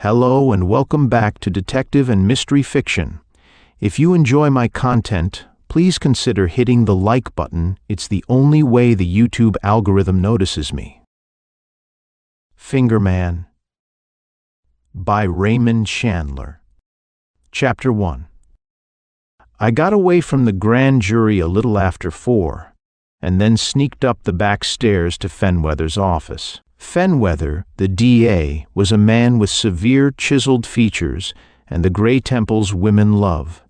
Hello and welcome back to Detective and Mystery Fiction. If you enjoy my content, please consider hitting the like button. It's the only way the YouTube algorithm notices me. Fingerman by Raymond Chandler. Chapter 1. I got away from the grand jury a little after 4, and then sneaked up the back stairs to Fenweather's office. Fenweather, the DA, was a man with severe chiseled features and the gray temples women love.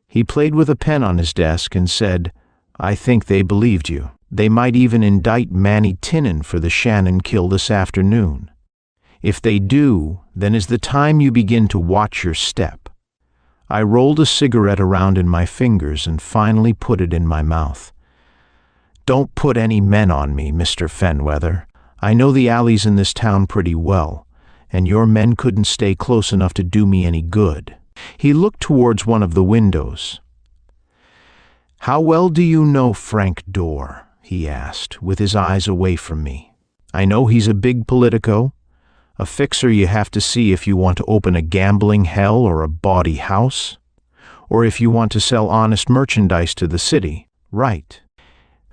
He played with a pen on his desk and said, "I think they believed you. They might even indict Manny Tinnan for the Shannon kill this afternoon. If they do, then is the time you begin to watch your step." I rolled a cigarette around in my fingers and finally put it in my mouth. "Don't put any men on me, Mr. Fenweather. I know the alleys in this town pretty well, and your men couldn't stay close enough to do me any good." He looked towards one of the windows. "How well do you know Frank Dorr?" he asked, with his eyes away from me. "I know he's a big politico, a fixer you have to see if you want to open a gambling hell or a bawdy house, or if you want to sell honest merchandise to the city, right?"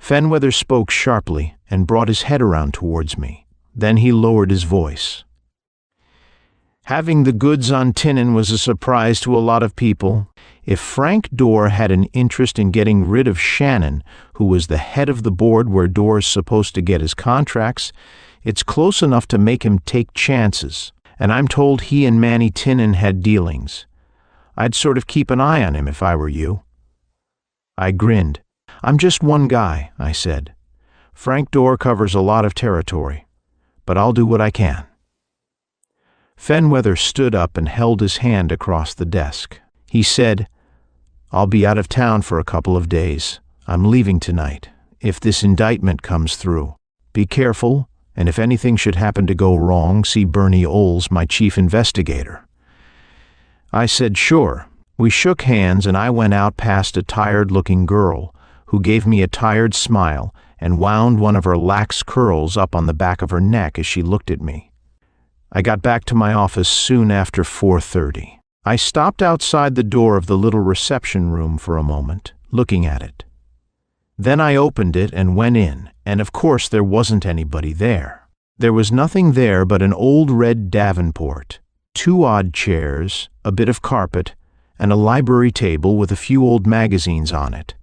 Fenweather spoke sharply and brought his head around towards me. Then he lowered his voice. "Having the goods on Tinnan was a surprise to a lot of people. If Frank Dorr had an interest in getting rid of Shannon, who was the head of the board where Dorr's supposed to get his contracts, it's close enough to make him take chances, and I'm told he and Manny Tinnan had dealings. I'd sort of keep an eye on him if I were you." I grinned. "I'm just one guy," I said. "Frank Dorr covers a lot of territory, but I'll do what I can." Fenweather stood up and held his hand across the desk. He said, "I'll be out of town for a couple of days. I'm leaving tonight, if this indictment comes through. Be careful, and if anything should happen to go wrong, see Bernie Oles, my chief investigator." I said sure. We shook hands and I went out past a tired-looking girl, who gave me a tired smile and wound one of her lax curls up on the back of her neck as she looked at me. I got back to my office soon after 4:30. I stopped outside the door of the little reception room for a moment, looking at it. Then I opened it and went in, and of course there wasn't anybody there. There was nothing there but an old red Davenport, 2 odd chairs, a bit of carpet, and a library table with a few old magazines on it.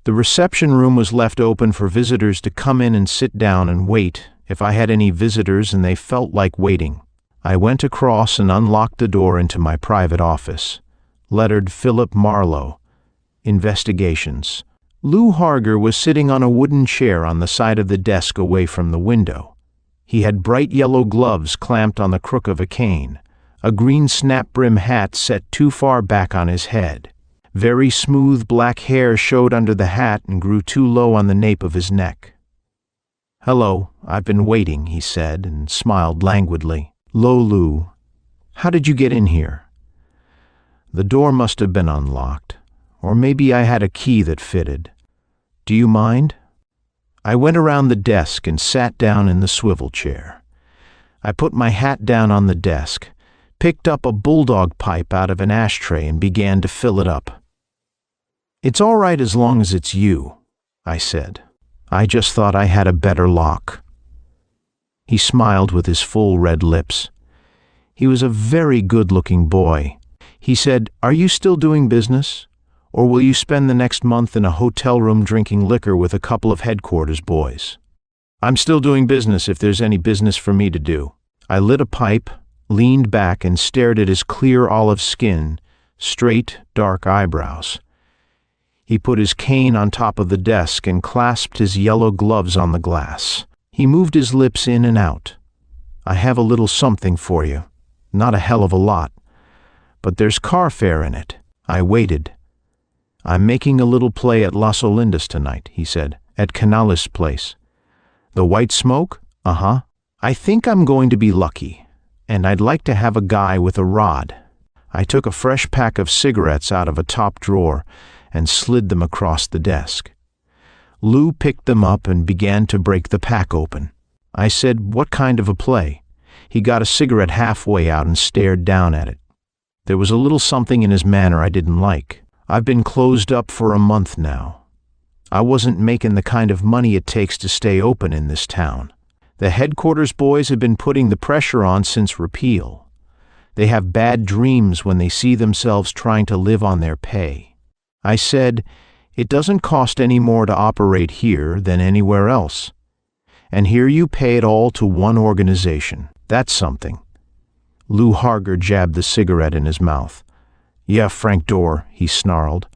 The reception room was left open for visitors to come in and sit down and wait if I had any visitors and they felt like waiting. I went across and unlocked the door into my private office, lettered Philip Marlowe, Investigations. Lou Harger was sitting on a wooden chair on the side of the desk away from the window. He had bright yellow gloves clamped on the crook of a cane, a green snap-brim hat set too far back on his head. Very smooth black hair showed under the hat and grew too low on the nape of his neck. "Hello, I've been waiting," he said, and smiled languidly. "Lo, Lou, how did you get in here?" "The door must have been unlocked, or maybe I had a key that fitted. Do you mind?" I went around the desk and sat down in the swivel chair. I put my hat down on the desk, picked up a bulldog pipe out of an ashtray and began to fill it up. "It's all right as long as it's you," I said. "I just thought I had a better lock." He smiled with his full red lips. He was a very good-looking boy. He said, "Are you still doing business? Or will you spend the next month in a hotel room drinking liquor with a couple of headquarters boys?" "I'm still doing business if there's any business for me to do." I lit a pipe, leaned back and stared at his clear olive skin, straight, dark eyebrows. He put his cane on top of the desk and clasped his yellow gloves on the glass. He moved his lips in and out. "I have a little something for you. Not a hell of a lot, but there's car fare in it." I waited. "I'm making a little play at Las Olindas tonight," he said, "at Canales' place." "The White Smoke?" "Uh-huh. I think I'm going to be lucky, and I'd like to have a guy with a rod." I took a fresh pack of cigarettes out of a top drawer and slid them across the desk. Lou picked them up and began to break the pack open. I said, "What kind of a play?" He got a cigarette halfway out and stared down at it. There was a little something in his manner I didn't like. I've been closed up for a month now. I wasn't making the kind of money it takes to stay open in this town. The headquarters boys have been putting the pressure on since repeal. They have bad dreams when they see themselves trying to live on their pay. I said, it doesn't cost any more to operate here than anywhere else. And here you pay it all to one organization. That's something. Lou Harger jabbed the cigarette in his mouth. Yeah, Frank Dorr, he snarled.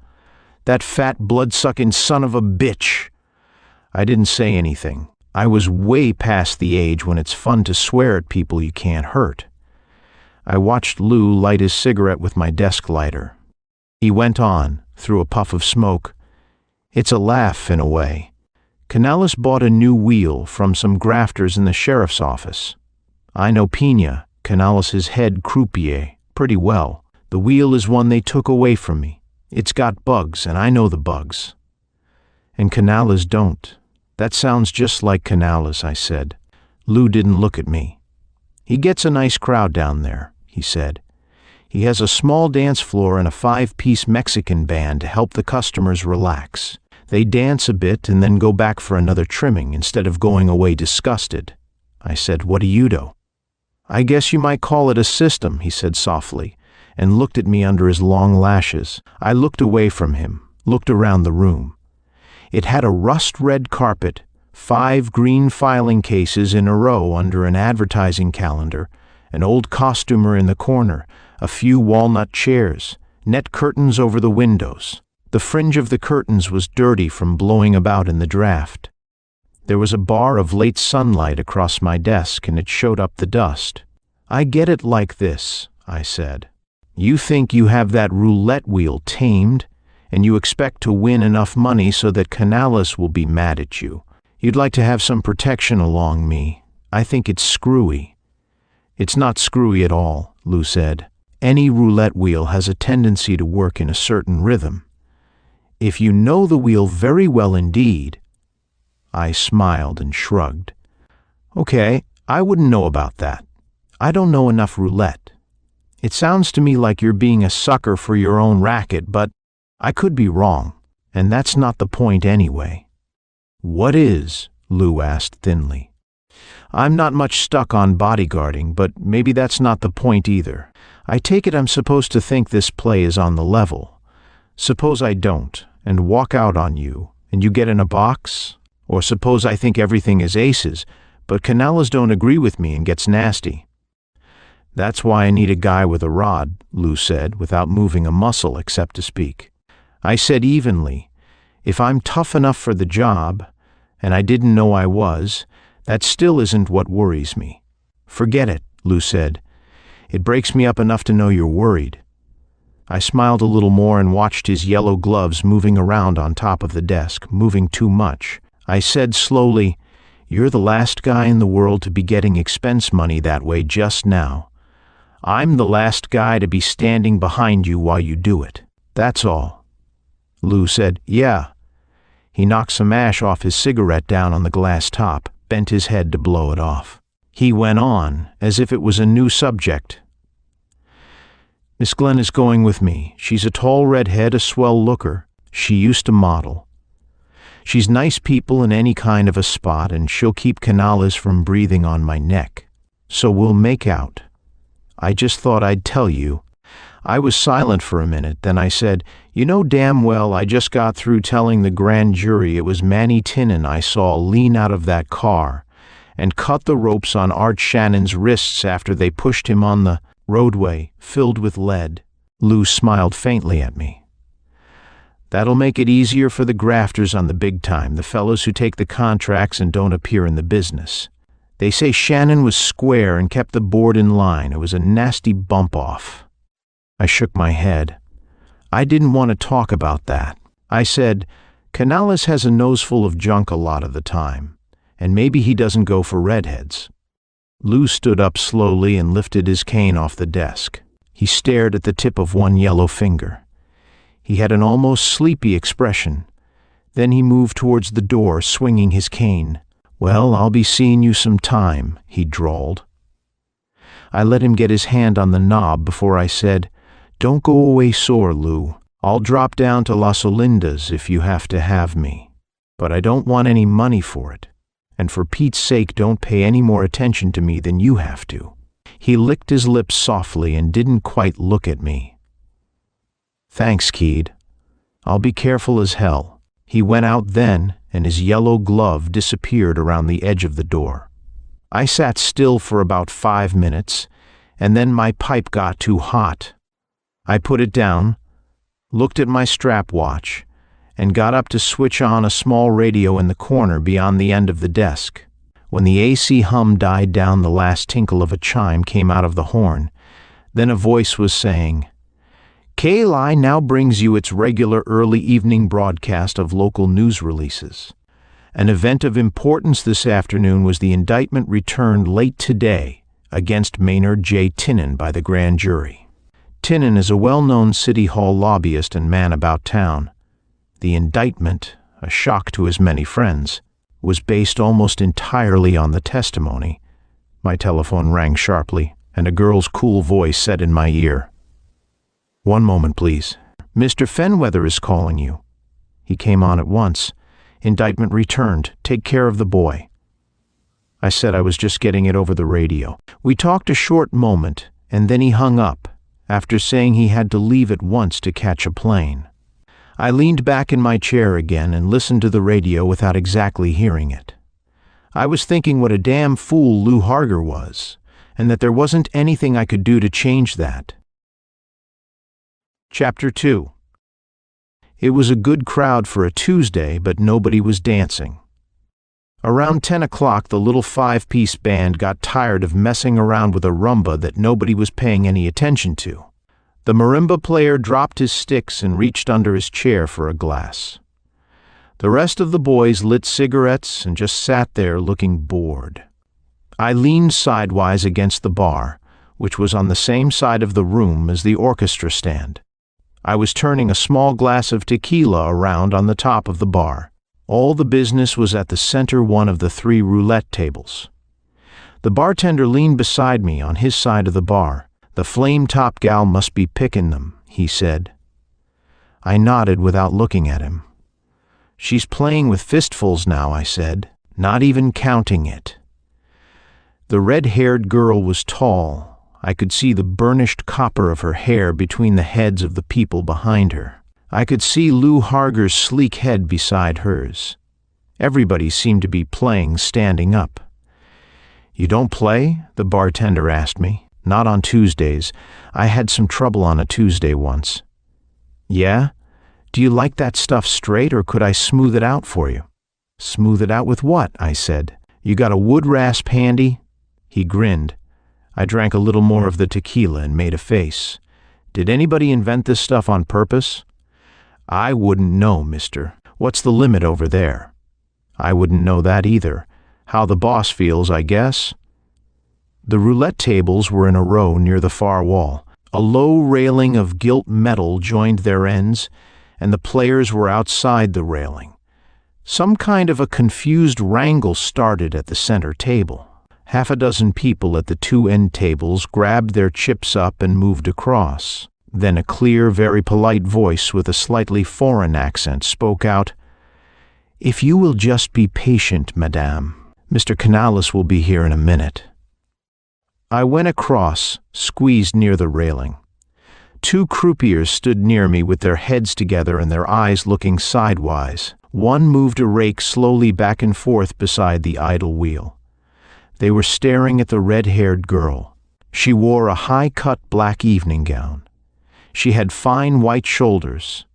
That fat, blood-sucking son of a bitch. I didn't say anything. I was way past the age when it's fun to swear at people you can't hurt. I watched Lou light his cigarette with my desk lighter. He went on, through a puff of smoke. It's a laugh, in a way. Canales bought a new wheel from some grafters in the sheriff's office. I know Pina, Canales' head croupier, pretty well. The wheel is one they took away from me. It's got bugs, and I know the bugs. And Canales don't. That sounds just like Canales, I said. Lou didn't look at me. He gets a nice crowd down there, he said. He has a small dance floor and a 5-piece Mexican band to help the customers relax. They dance a bit and then go back for another trimming instead of going away disgusted. I said, what do you do? I guess you might call it a system, he said softly, and looked at me under his long lashes. I looked away from him, looked around the room. It had a rust-red carpet, 5 green filing cases in a row under an advertising calendar, an old costumer in the corner, a few walnut chairs, net curtains over the windows. The fringe of the curtains was dirty from blowing about in the draft. There was a bar of late sunlight across my desk, and it showed up the dust. I get it like this, I said. You think you have that roulette wheel tamed, and you expect to win enough money so that Canales will be mad at you. You'd like to have some protection along me. I think it's screwy. It's not screwy at all, Lou said. Any roulette wheel has a tendency to work in a certain rhythm. If you know the wheel very well indeed. I smiled and shrugged. Okay, I wouldn't know about that. I don't know enough roulette. It sounds to me like you're being a sucker for your own racket, but I could be wrong, and that's not the point anyway. What is? Lou asked thinly. I'm not much stuck on bodyguarding, but maybe that's not the point either. I take it I'm supposed to think this play is on the level. Suppose I don't, and walk out on you, and you get in a box? Or suppose I think everything is aces, but Canales don't agree with me and gets nasty. That's why I need a guy with a rod, Lou said, without moving a muscle except to speak. I said evenly, if I'm tough enough for the job, and I didn't know I was, that still isn't what worries me. Forget it, Lou said. It breaks me up enough to know you're worried. I smiled a little more and watched his yellow gloves moving around on top of the desk, moving too much. I said slowly, you're the last guy in the world to be getting expense money that way just now. I'm the last guy to be standing behind you while you do it. That's all. Lou said, yeah. He knocked some ash off his cigarette down on the glass top, bent his head to blow it off. He went on, as if it was a new subject. Miss Glenn is going with me. She's a tall redhead, a swell looker. She used to model. She's nice people in any kind of a spot, and she'll keep Canales from breathing on my neck. So we'll make out. I just thought I'd tell you. I was silent for a minute, then I said, you know damn well I just got through telling the grand jury it was Manny Tinnan I saw lean out of that car and cut the ropes on Art Shannon's wrists after they pushed him on the roadway filled with lead. Lou smiled faintly at me. That'll make it easier for the grafters on the big time, the fellows who take the contracts and don't appear in the business. They say Shannon was square and kept the board in line. It was a nasty bump off. I shook my head. I didn't want to talk about that. I said, Canales has a nose full of junk a lot of the time, and maybe he doesn't go for redheads. Lou stood up slowly and lifted his cane off the desk. He stared at the tip of one yellow finger. He had an almost sleepy expression. Then he moved towards the door, swinging his cane. Well, I'll be seeing you some time, he drawled. I let him get his hand on the knob before I said, "Don't go away sore, Lou. I'll drop down to Las Olindas if you have to have me. But I don't want any money for it. And for Pete's sake, don't pay any more attention to me than you have to." He licked his lips softly and didn't quite look at me. "Thanks, Keed. I'll be careful as hell." He went out then, and his yellow glove disappeared around the edge of the door. I sat still for about 5 minutes, and then my pipe got too hot. I put it down, looked at my strap watch, and got up to switch on a small radio in the corner beyond the end of the desk. When the AC hum died down, the last tinkle of a chime came out of the horn. Then a voice was saying, "KLI now brings you its regular early evening broadcast of local news releases. An event of importance this afternoon was the indictment returned late today against Maynard J. Tinnan by the grand jury. Tinnan is a well-known City Hall lobbyist and man about town. The indictment, a shock to his many friends, was based almost entirely on the testimony." My telephone rang sharply, and a girl's cool voice said in my ear, "One moment, please. Mr. Fenweather is calling you." He came on at once. "Indictment returned. Take care of the boy." I said I was just getting it over the radio. We talked a short moment, and then he hung up, after saying he had to leave at once to catch a plane. I leaned back in my chair again and listened to the radio without exactly hearing it. I was thinking what a damn fool Lou Harger was, and that there wasn't anything I could do to change that. Chapter 2. It was a good crowd for a Tuesday, but nobody was dancing. Around 10 o'clock, the little 5-piece band got tired of messing around with a rumba that nobody was paying any attention to. The marimba player dropped his sticks and reached under his chair for a glass. The rest of the boys lit cigarettes and just sat there looking bored. I leaned sidewise against the bar, which was on the same side of the room as the orchestra stand. I was turning a small glass of tequila around on the top of the bar. All the business was at the center one of the 3 roulette tables. The bartender leaned beside me on his side of the bar. "The flame-top gal must be picking them," he said. I nodded without looking at him. "She's playing with fistfuls now," I said, "not even counting it." The red-haired girl was tall. I could see the burnished copper of her hair between the heads of the people behind her. I could see Lou Harger's sleek head beside hers. Everybody seemed to be playing standing up. "You don't play?" the bartender asked me. "Not on Tuesdays. I had some trouble on a Tuesday once." "Yeah? Do you like that stuff straight, or could I smooth it out for you?" "Smooth it out with what?" I said. "You got a wood rasp handy?" He grinned. I drank a little more of the tequila and made a face. "Did anybody invent this stuff on purpose?" "I wouldn't know, mister. What's the limit over there?" "I wouldn't know that either. How the boss feels, I guess." The roulette tables were in a row near the far wall. A low railing of gilt metal joined their ends, and the players were outside the railing. Some kind of a confused wrangle started at the center table. 6 people at the 2 end tables grabbed their chips up and moved across. Then a clear, very polite voice with a slightly foreign accent spoke out, "If you will just be patient, madame. Mr. Canales will be here in a minute." I went across, squeezed near the railing. 2 croupiers stood near me with their heads together and their eyes looking sidewise. One moved a rake slowly back and forth beside the idle wheel. They were staring at the red-haired girl. She wore a high-cut black evening gown. She had fine white shoulders,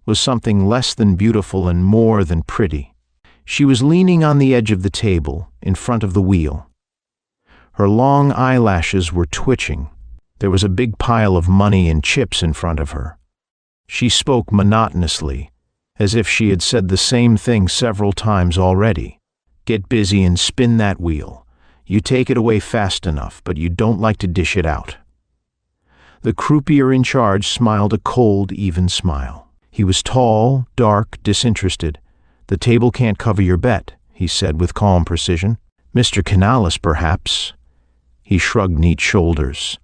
was something less than beautiful and more than pretty. She was leaning on the edge of the table, in front of the wheel. Her long eyelashes were twitching. There was a big pile of money and chips in front of her. She spoke monotonously, as if she had said the same thing several times already. "Get busy and spin that wheel. You take it away fast enough, but you don't like to dish it out." The croupier in charge smiled a cold, even smile. He was tall, dark, disinterested. "The table can't cover your bet," he said with calm precision. "Mr. Canales, perhaps." He shrugged neat shoulders.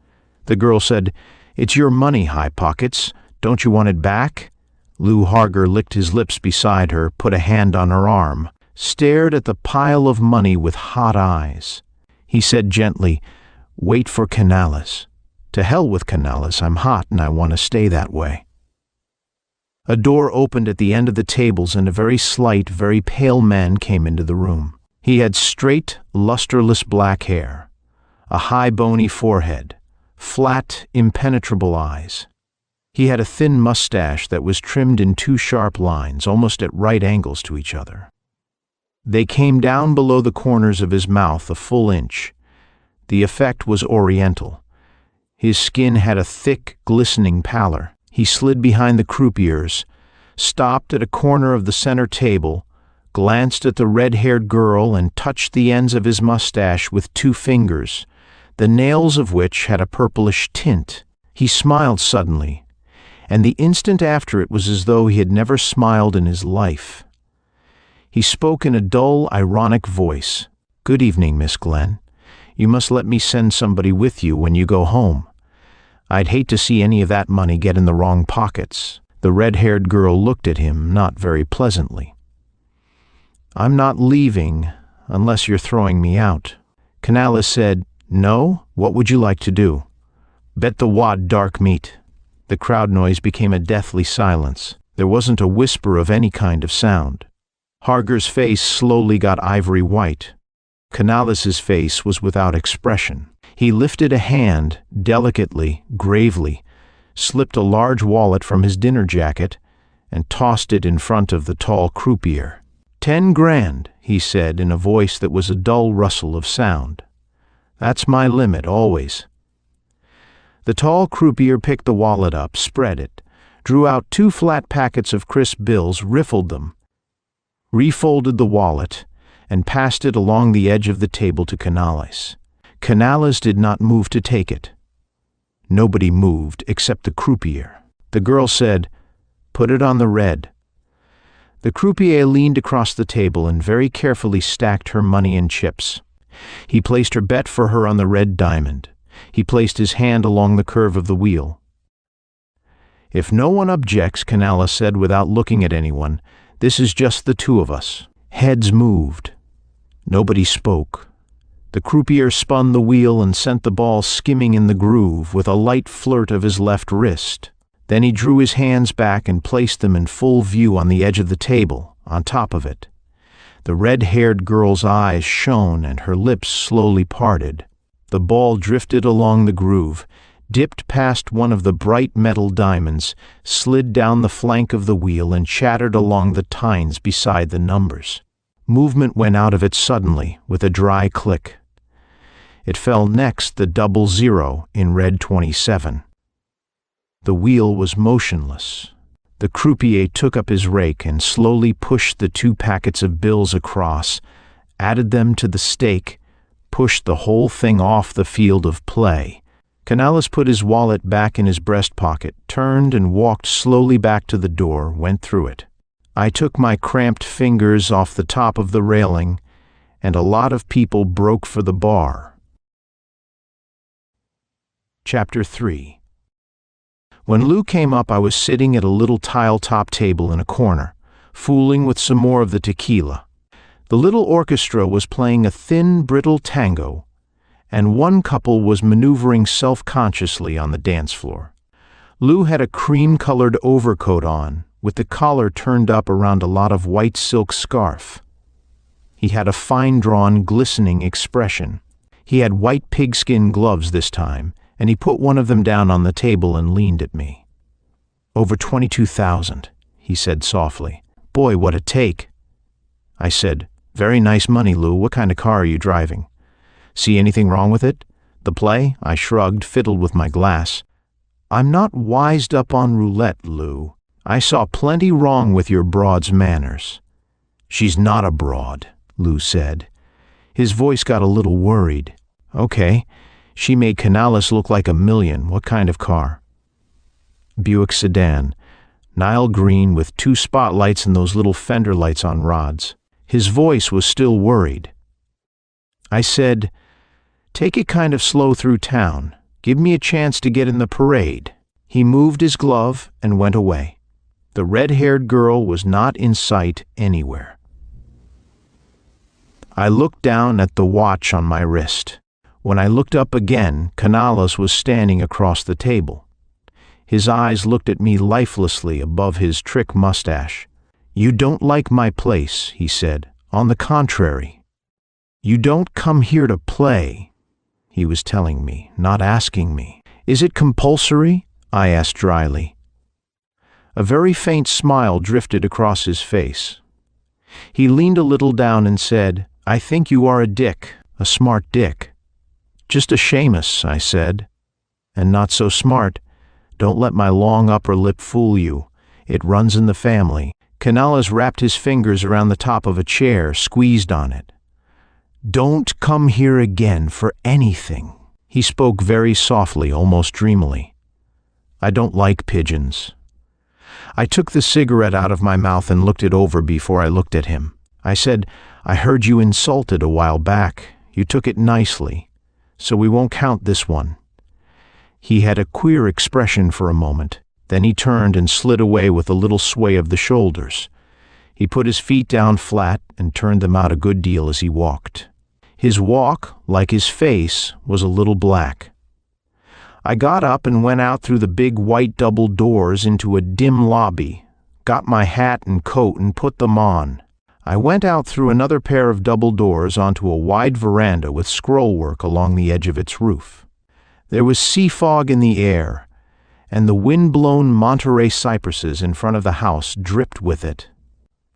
The girl said, "It's your money, High Pockets. Don't you want it back?" Lou Harger licked his lips beside her, put a hand on her arm, stared at the pile of money with hot eyes. He said gently, "Wait for Canales." "To hell with Canales. I'm hot and I want to stay that way." A door opened at the end of the tables and a very slight, very pale man came into the room. He had straight, lusterless black hair, a high bony forehead, flat, impenetrable eyes. He had a thin mustache that was trimmed in two sharp lines, almost at right angles to each other. They came down below the corners of his mouth a full inch. The effect was oriental. His skin had a thick, glistening pallor. He slid behind the croupiers, stopped at a corner of the center table, glanced at the red-haired girl and touched the ends of his mustache with two fingers, the nails of which had a purplish tint. He smiled suddenly, and the instant after it was as though he had never smiled in his life. He spoke in a dull, ironic voice. "Good evening, Miss Glenn. You must let me send somebody with you when you go home. I'd hate to see any of that money get in the wrong pockets." The red-haired girl looked at him not very pleasantly. "I'm not leaving unless you're throwing me out." Canales said, "No? What would you like to do?" "Bet the wad dark meat." The crowd noise became a deathly silence. There wasn't a whisper of any kind of sound. Harger's face slowly got ivory white. Canales's face was without expression. He lifted a hand, delicately, gravely, slipped a large wallet from his dinner jacket, and tossed it in front of the tall croupier. "10 grand, he said in a voice that was a dull rustle of sound. "That's my limit, always." The tall croupier picked the wallet up, spread it, drew out 2 flat packets of crisp bills, riffled them, refolded the wallet, and passed it along the edge of the table to Canales. Canales did not move to take it. Nobody moved except the croupier. The girl said, "Put it on the red." The croupier leaned across the table and very carefully stacked her money and chips. He placed her bet for her on the red diamond. He placed his hand along the curve of the wheel. "If no one objects," Canales said without looking at anyone, "this is just the 2 of us." Heads moved. Nobody spoke. The croupier spun the wheel and sent the ball skimming in the groove with a light flirt of his left wrist. Then he drew his hands back and placed them in full view on the edge of the table, on top of it. The red-haired girl's eyes shone and her lips slowly parted. The ball drifted along the groove, dipped past one of the bright metal diamonds, slid down the flank of the wheel and chattered along the tines beside the numbers. Movement went out of it suddenly, with a dry click. It fell next the 00 in red 27. The wheel was motionless. The croupier took up his rake and slowly pushed the 2 packets of bills across, added them to the stake, pushed the whole thing off the field of play. Canales put his wallet back in his breast pocket, turned and walked slowly back to the door, went through it. I took my cramped fingers off the top of the railing, and a lot of people broke for the bar. Chapter 3. When Lou came up, I was sitting at a little tile-top table in a corner, fooling with some more of the tequila. The little orchestra was playing a thin, brittle tango, and one couple was maneuvering self-consciously on the dance floor. Lou had a cream-colored overcoat on, with the collar turned up around a lot of white silk scarf. He had a fine-drawn, glistening expression. He had white pigskin gloves this time, and he put one of them down on the table and leaned at me. "Over 22,000, he said softly. "Boy, what a take." I said, "Very nice money, Lou. What kind of car are you driving? See anything wrong with it? The play?" I shrugged, fiddled with my glass. "I'm not wised up on roulette, Lou. I saw plenty wrong with your broad's manners." "She's not a broad," Lou said. His voice got a little worried. "Okay. She made Canales look like $1 million. What kind of car?" "Buick sedan. Nile green with 2 spotlights and those little fender lights on rods." His voice was still worried. I said, Take it kind of slow through town. Give me a chance to get in the parade." He moved his glove and went away. The red-haired girl was not in sight anywhere. I looked down at the watch on my wrist. When I looked up again, Canales was standing across the table. His eyes looked at me lifelessly above his trick mustache. "You don't like my place," he said. "On the contrary. You don't come here to play," he was telling me, not asking me. "Is it compulsory?" I asked dryly. A very faint smile drifted across his face. He leaned a little down and said, "I think you are a dick, a smart dick." "Just a Seamus," I said. "And not so smart. Don't let my long upper lip fool you. It runs in the family." Canales wrapped his fingers around the top of a chair, squeezed on it. "Don't come here again for anything." He spoke very softly, almost dreamily. "I don't like pigeons." I took the cigarette out of my mouth and looked it over before I looked at him. I said, "I heard you insulted a while back. You took it nicely, so we won't count this one." He had a queer expression for a moment. Then he turned and slid away with a little sway of the shoulders. He put his feet down flat and turned them out a good deal as he walked. His walk, like his face, was a little black. I got up and went out through the big white double doors into a dim lobby, got my hat and coat and put them on. I went out through another pair of double doors onto a wide veranda with scrollwork along the edge of its roof. There was sea fog in the air, and the wind-blown Monterey cypresses in front of the house dripped with it.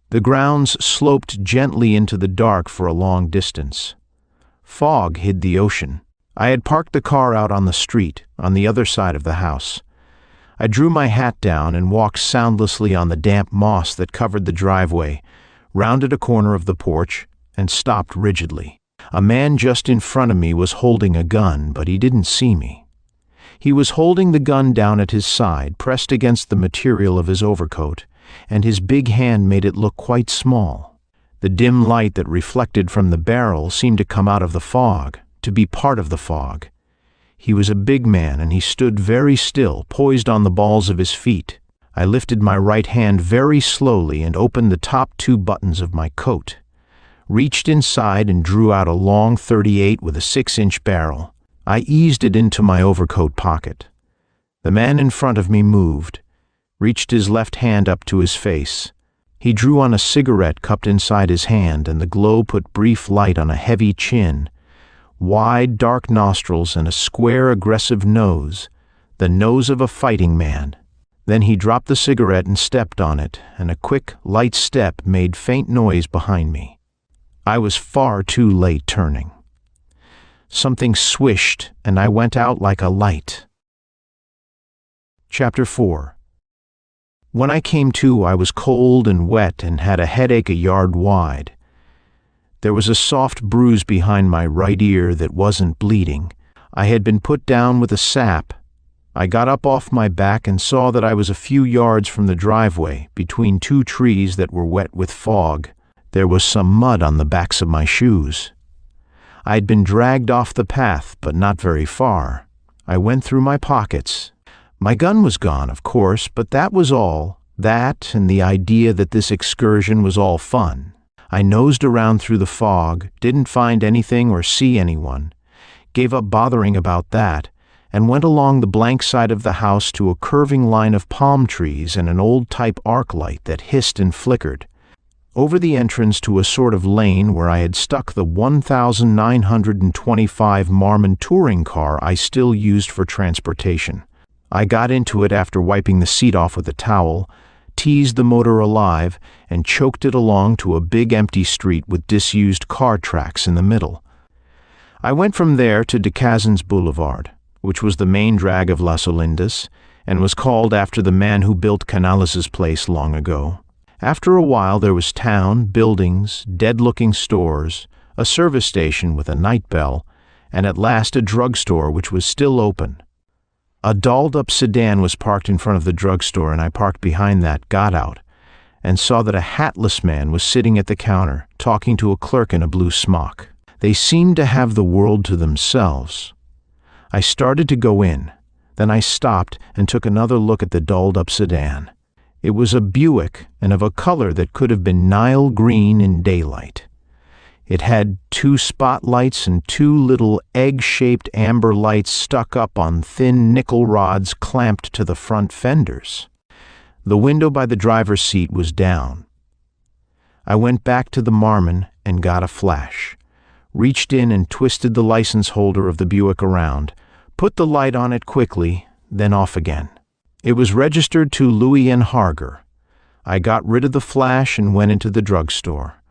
The grounds sloped gently into the dark for a long distance. Fog hid the ocean. I had parked the car out on the street, on the other side of the house. I drew my hat down and walked soundlessly on the damp moss that covered the driveway, rounded a corner of the porch, and stopped rigidly. A man just in front of me was holding a gun, but he didn't see me. He was holding the gun down at his side, pressed against the material of his overcoat, and his big hand made it look quite small. The dim light that reflected from the barrel seemed to come out of the fog, to be part of the fog. He was a big man, and he stood very still, poised on the balls of his feet. I lifted my right hand very slowly and opened the top 2 buttons of my coat, reached inside and drew out a long .38 with a 6-inch barrel. I eased it into my overcoat pocket. The man in front of me moved, reached his left hand up to his face. He drew on a cigarette cupped inside his hand, and the glow put brief light on a heavy chin, wide, dark nostrils, and a square, aggressive nose, the nose of a fighting man. Then he dropped the cigarette and stepped on it, and a quick, light step made faint noise behind me. I was far too late turning. Something swished, and I went out like a light. Chapter 4. When I came to, I was cold and wet and had a headache a yard wide. There was a soft bruise behind my right ear that wasn't bleeding. I had been put down with a sap. I got up off my back and saw that I was a few yards from the driveway, between 2 trees that were wet with fog. There was some mud on the backs of my shoes. I had been dragged off the path, but not very far. I went through my pockets. My gun was gone, of course, but that was all. That and the idea that this excursion was all fun. I nosed around through the fog, didn't find anything or see anyone, gave up bothering about that, and went along the blank side of the house to a curving line of palm trees and an old-type arc light that hissed and flickered, over the entrance to a sort of lane where I had stuck the 1925 Marmon touring car I still used for transportation. I got into it after wiping the seat off with a towel, teased the motor alive, and choked it along to a big empty street with disused car tracks in the middle. I went from there to Decazens Boulevard, which was the main drag of Las Olindas, and was called after the man who built Canales' place long ago. After a while there was town, buildings, dead-looking stores, a service station with a night bell, and at last a drugstore which was still open. A dolled-up sedan was parked in front of the drugstore, and I parked behind that, got out, and saw that a hatless man was sitting at the counter, talking to a clerk in a blue smock. They seemed to have the world to themselves. I started to go in. Then I stopped and took another look at the dolled-up sedan. It was a Buick and of a color that could have been Nile green in daylight. It had 2 spotlights and 2 little egg-shaped amber lights stuck up on thin nickel rods clamped to the front fenders. The window by the driver's seat was down. I went back to the Marmon and got a flash, reached in and twisted the license holder of the Buick around, put the light on it quickly, then off again. It was registered to Louis and Harger. I got rid of the flash and went into the drugstore.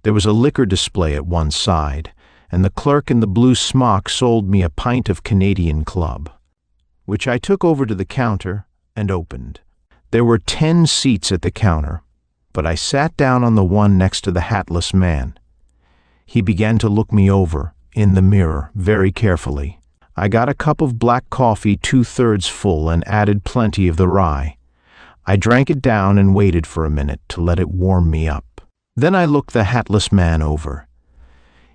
There was a liquor display at one side, and the clerk in the blue smock sold me a pint of Canadian Club, which I took over to the counter and opened. There were 10 seats at the counter, but I sat down on the one next to the hatless man. He began to look me over, in the mirror, very carefully. I got a cup of black coffee 2/3 full and added plenty of the rye. I drank it down and waited for a minute to let it warm me up. Then I looked the hatless man over.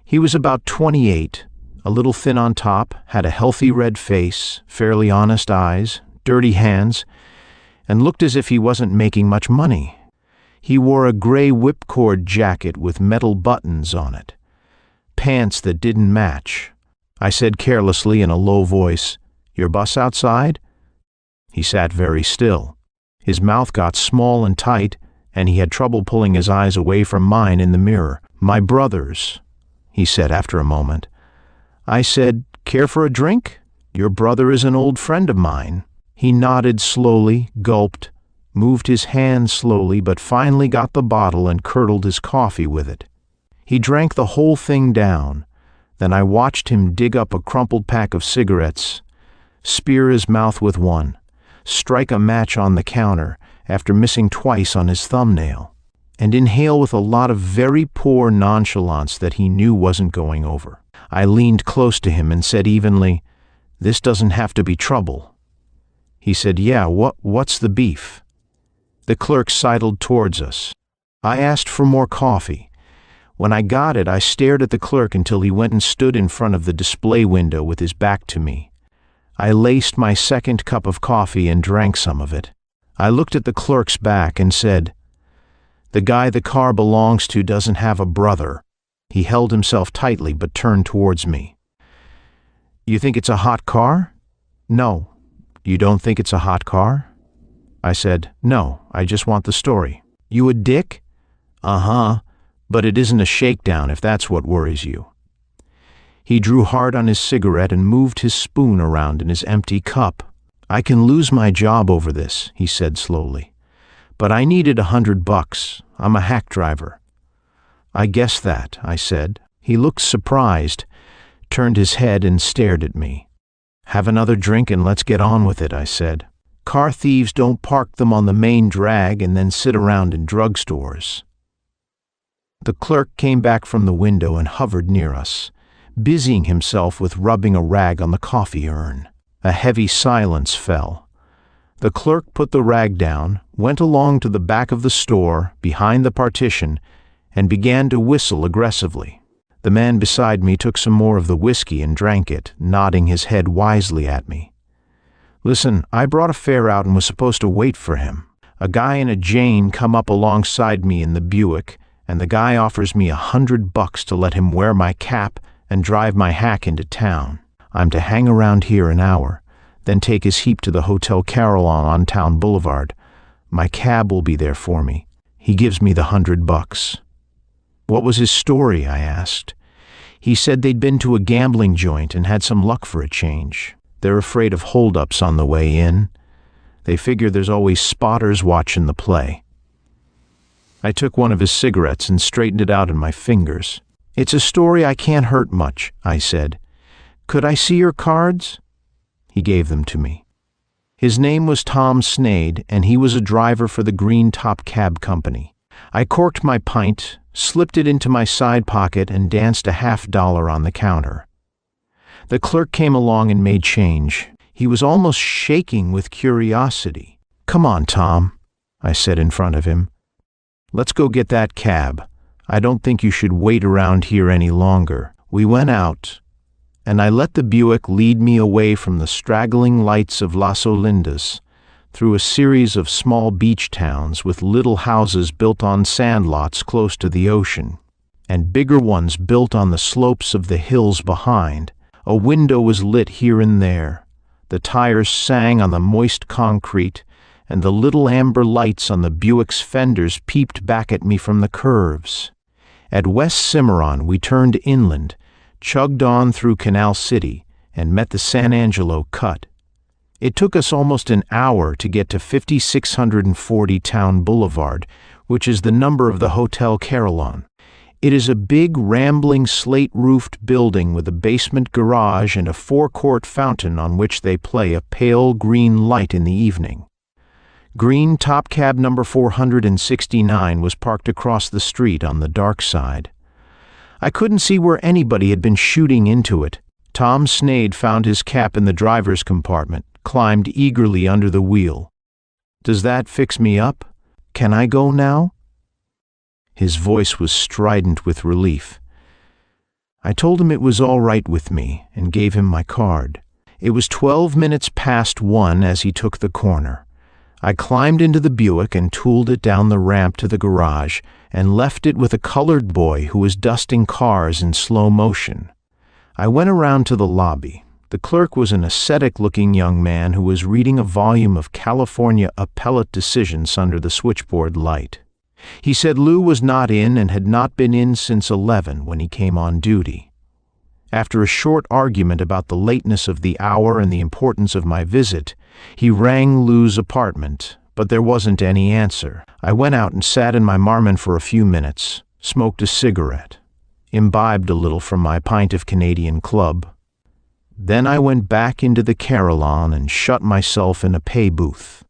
He was about 28, a little thin on top, had a healthy red face, fairly honest eyes, dirty hands, and looked as if he wasn't making much money. He wore a gray whipcord jacket with metal buttons on it, pants that didn't match. I said carelessly in a low voice, "Your bus outside?" He sat very still. His mouth got small and tight, and he had trouble pulling his eyes away from mine in the mirror. "My brother's," he said after a moment. I said, "Care for a drink? Your brother is an old friend of mine." He nodded slowly, gulped, moved his hand slowly, but finally got the bottle and curdled his coffee with it. He drank the whole thing down. Then I watched him dig up a crumpled pack of cigarettes, spear his mouth with one, strike a match on the counter after missing twice on his thumbnail, and inhale with a lot of very poor nonchalance that he knew wasn't going over. I leaned close to him and said evenly, "This doesn't have to be trouble." He said, "Yeah, what's the beef?" The clerk sidled towards us. I asked for more coffee. When I got it, I stared at the clerk until he went and stood in front of the display window with his back to me. I laced my second cup of coffee and drank some of it. I looked at the clerk's back and said, "The guy the car belongs to doesn't have a brother." He held himself tightly but turned towards me. "You think it's a hot car?" "No." "You don't think it's a hot car?" I said, "No, I just want the story." "You a dick?" "Uh-huh, but it isn't a shakedown if that's what worries you." He drew hard on his cigarette and moved his spoon around in his empty cup. "I can lose my job over this," he said slowly. "But I needed $100. I'm a hack driver." "I guess that," I said. He looked surprised, turned his head and stared at me. "Have another drink and let's get on with it," I said. "Car thieves don't park them on the main drag and then sit around in drugstores." The clerk came back from the window and hovered near us, busying himself with rubbing a rag on the coffee urn. A heavy silence fell. The clerk put the rag down, went along to the back of the store, behind the partition, and began to whistle aggressively. The man beside me took some more of the whiskey and drank it, nodding his head wisely at me. "Listen, I brought a fare out and was supposed to wait for him. A guy in a Jane come up alongside me in the Buick, and the guy offers me $100 to let him wear my cap and drive my hack into town. I'm to hang around here an hour, then take his heap to the Hotel Carillon on Town Boulevard. My cab will be there for me. He gives me the $100. "What was his story?" I asked. He said they'd been to a gambling joint and had some luck for a change. They're afraid of holdups on the way in. They figure there's always spotters watching the play. I took one of his cigarettes and straightened it out in my fingers. "It's a story I can't hurt much," I said. "Could I see your cards?" He gave them to me. His name was Tom Snade, and he was a driver for the Green Top Cab Company. I corked my pint, slipped it into my side pocket, and danced a $50 on the counter. The clerk came along and made change. He was almost shaking with curiosity. "Come on, Tom," I said in front of him. "Let's go get that cab. I don't think you should wait around here any longer. We went out, and I let the Buick lead me away from the straggling lights of Las Olindas, through a series of small beach towns with little houses built on sandlots close to the ocean, and bigger ones built on the slopes of the hills behind. A window was lit here and there. The tires sang on the moist concrete, and the little amber lights on the Buick's fenders peeped back at me from the curves. At West Cimarron, we turned inland, chugged on through Canal City, and met the San Angelo Cut. It took us almost an hour to get to 5640 Town Boulevard, which is the number of the Hotel Carillon. It is a big, rambling, slate-roofed building with a basement garage and a forecourt fountain on which they play a pale green light in the evening. Green top cab number 469 was parked across the street on the dark side. I couldn't see where anybody had been shooting into it. Tom Snade found his cap in the driver's compartment, climbed eagerly under the wheel. "Does that fix me up? Can I go now?" His voice was strident with relief. I told him it was all right with me and gave him my card. It was 12 minutes past 1 as he took the corner. I climbed into the Buick and tooled it down the ramp to the garage and left it with a colored boy who was dusting cars in slow motion. I went around to the lobby. The clerk was an ascetic-looking young man who was reading a volume of California appellate decisions under the switchboard light. He said Lou was not in and had not been in since 11 when he came on duty. After a short argument about the lateness of the hour and the importance of my visit, he rang Lou's apartment, but there wasn't any answer. I went out and sat in my Marmon for a few minutes, smoked a cigarette, imbibed a little from my pint of Canadian Club. Then I went back into the Carillon and shut myself in a pay booth.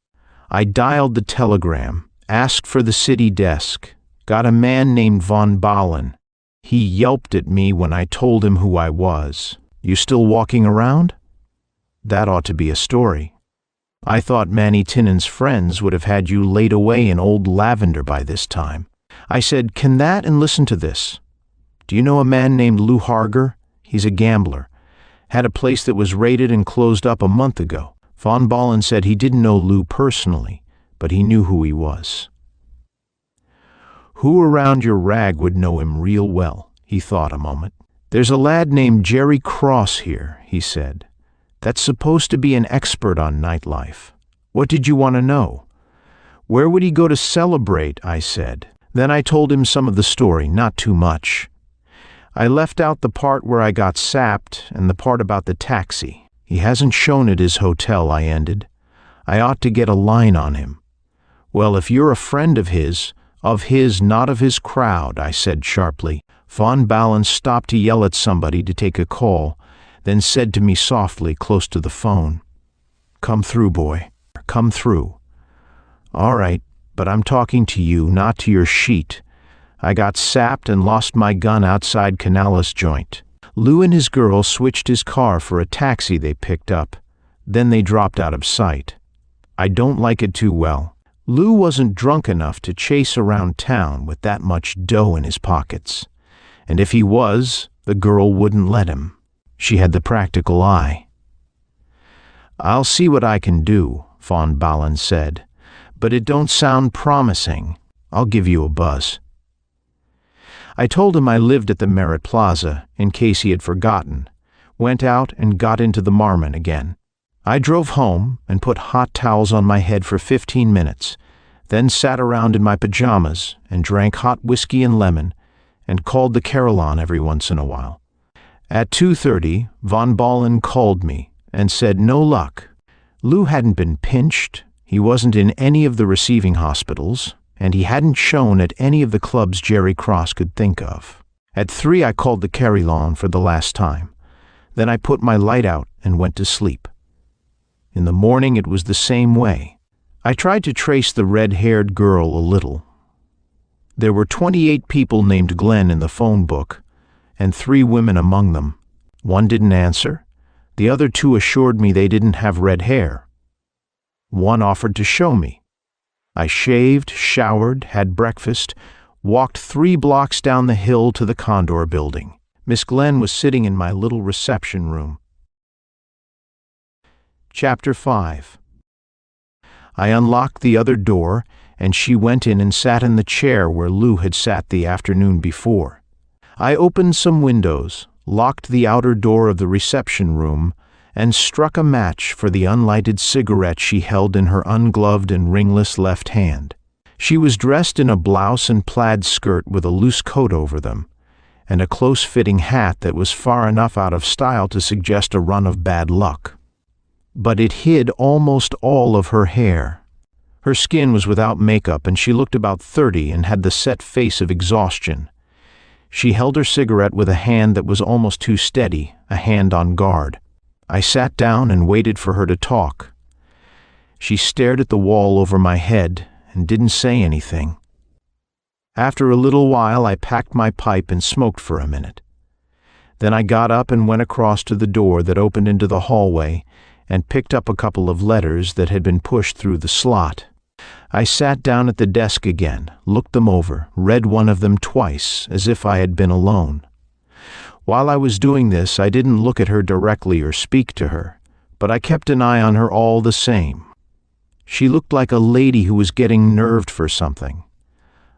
I dialed the telegram, asked for the city desk, got a man named Von Ballen. He yelped at me when I told him who I was. "You still walking around?" That ought to be a story. I thought Manny Tinnan's friends would have had you laid away in old lavender by this time. I said, "Can that and listen to this. Do you know a man named Lou Harger? He's a gambler. Had a place that was raided and closed up a month ago." Von Ballen said he didn't know Lou personally, but he knew who he was. "Who around your rag would know him real well?" He thought a moment. "There's a lad named Jerry Cross here," he said. "That's supposed to be an expert on nightlife. What did you want to know?" "Where would he go to celebrate?" I said. Then I told him some of the story, not too much. I left out the part where I got sapped and the part about the taxi. "He hasn't shown at his hotel," I ended. "I ought to get a line on him." "Well, if you're a friend of his, not of his crowd," I said sharply. Von Ballen stopped to yell at somebody to take a call, then said to me softly close to the phone, "Come through, boy. Come through." "All right, but I'm talking to you, not to your sheet. I got sapped and lost my gun outside Canales joint." Lou and his girl switched his car for a taxi they picked up. Then they dropped out of sight. I don't like it too well. Lou wasn't drunk enough to chase around town with that much dough in his pockets. And if he was, the girl wouldn't let him. She had the practical eye. "I'll see what I can do," Von Ballen said, "but it don't sound promising. I'll give you a buzz." I told him I lived at the Merritt Plaza, in case he had forgotten, went out and got into the Marmon again. I drove home and put hot towels on my head for 15 minutes, then sat around in my pajamas and drank hot whiskey and lemon and called the Carillon every once in a while. At 2:30, Von Ballen called me and said no luck. Lou hadn't been pinched, he wasn't in any of the receiving hospitals, and he hadn't shown at any of the clubs Jerry Cross could think of. At 3 I called the Carillon for the last time. Then I put my light out and went to sleep. In the morning it was the same way. I tried to trace the red-haired girl a little. There were 28 people named Glenn in the phone book, and 3 women among them. 1 didn't answer. The other 2 assured me they didn't have red hair. 1 offered to show me. I shaved, showered, had breakfast, walked 3 blocks down the hill to the Condor building. Miss Glenn was sitting in my little reception room. Chapter 5. I unlocked the other door, and she went in and sat in the chair where Lou had sat the afternoon before. I opened some windows, locked the outer door of the reception room, and struck a match for the unlighted cigarette she held in her ungloved and ringless left hand. She was dressed in a blouse and plaid skirt with a loose coat over them, and a close-fitting hat that was far enough out of style to suggest a run of bad luck. But it hid almost all of her hair. Her skin was without makeup, and she looked about 30 and had the set face of exhaustion. She held her cigarette with a hand that was almost too steady, a hand on guard. I sat down and waited for her to talk. She stared at the wall over my head and didn't say anything. After a little while, I packed my pipe and smoked for a minute. Then I got up and went across to the door that opened into the hallway and picked up a couple of letters that had been pushed through the slot. I sat down at the desk again, looked them over, read one of them twice, as if I had been alone. While I was doing this, I didn't look at her directly or speak to her, but I kept an eye on her all the same. She looked like a lady who was getting nerved for something.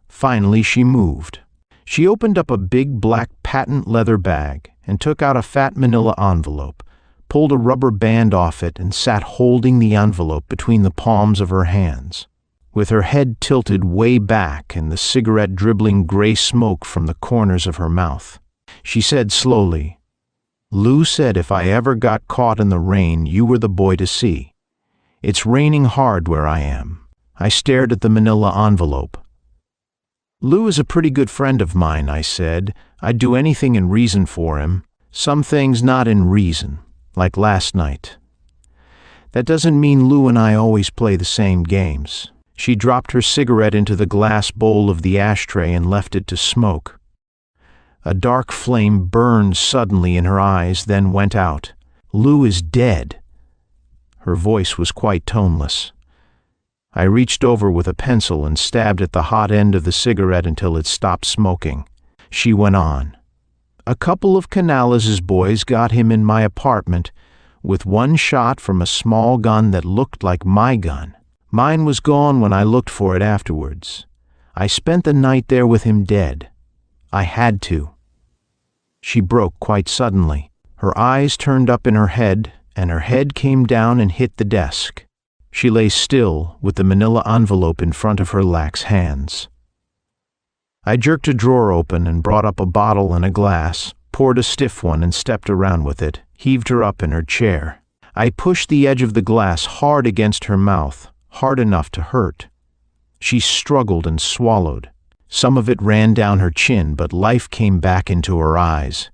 Finally, she moved. She opened up a big black patent leather bag and took out a fat manila envelope, pulled a rubber band off it, and sat holding the envelope between the palms of her hands, with her head tilted way back and the cigarette dribbling gray smoke from the corners of her mouth. She said slowly, "Lou said if I ever got caught in the rain, you were the boy to see. It's raining hard where I am." I stared at the manila envelope. "Lou is a pretty good friend of mine," I said. "I'd do anything in reason for him. Some things not in reason, like last night. That doesn't mean Lou and I always play the same games." She dropped her cigarette into the glass bowl of the ashtray and left it to smoke. A dark flame burned suddenly in her eyes, then went out. "Lou is dead." Her voice was quite toneless. I reached over with a pencil and stabbed at the hot end of the cigarette until it stopped smoking. She went on. "A couple of Canales' boys got him in my apartment with one shot from a small gun that looked like my gun. Mine was gone when I looked for it afterwards. I spent the night there with him dead. I had to." She broke quite suddenly. Her eyes turned up in her head, and her head came down and hit the desk. She lay still, with the manila envelope in front of her lax hands. I jerked a drawer open and brought up a bottle and a glass, poured a stiff one and stepped around with it, heaved her up in her chair. I pushed the edge of the glass hard against her mouth, hard enough to hurt. She struggled and swallowed. Some of it ran down her chin, but life came back into her eyes.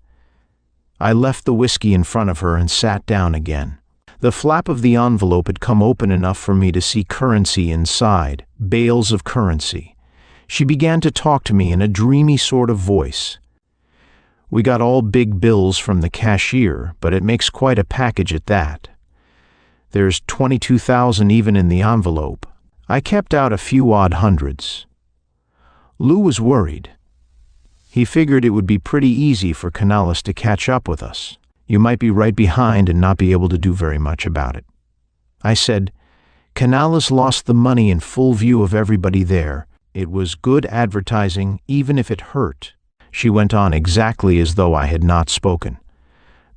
I left the whiskey in front of her and sat down again. The flap of the envelope had come open enough for me to see currency inside, bales of currency. She began to talk to me in a dreamy sort of voice. "We got all big bills from the cashier, but it makes quite a package at that. There's 22,000 even in the envelope. I kept out a few odd hundreds." Lou was worried. He figured it would be pretty easy for Canales to catch up with us. You might be right behind and not be able to do very much about it. I said, "Canales lost the money in full view of everybody there. It was good advertising, even if it hurt." She went on exactly as though I had not spoken.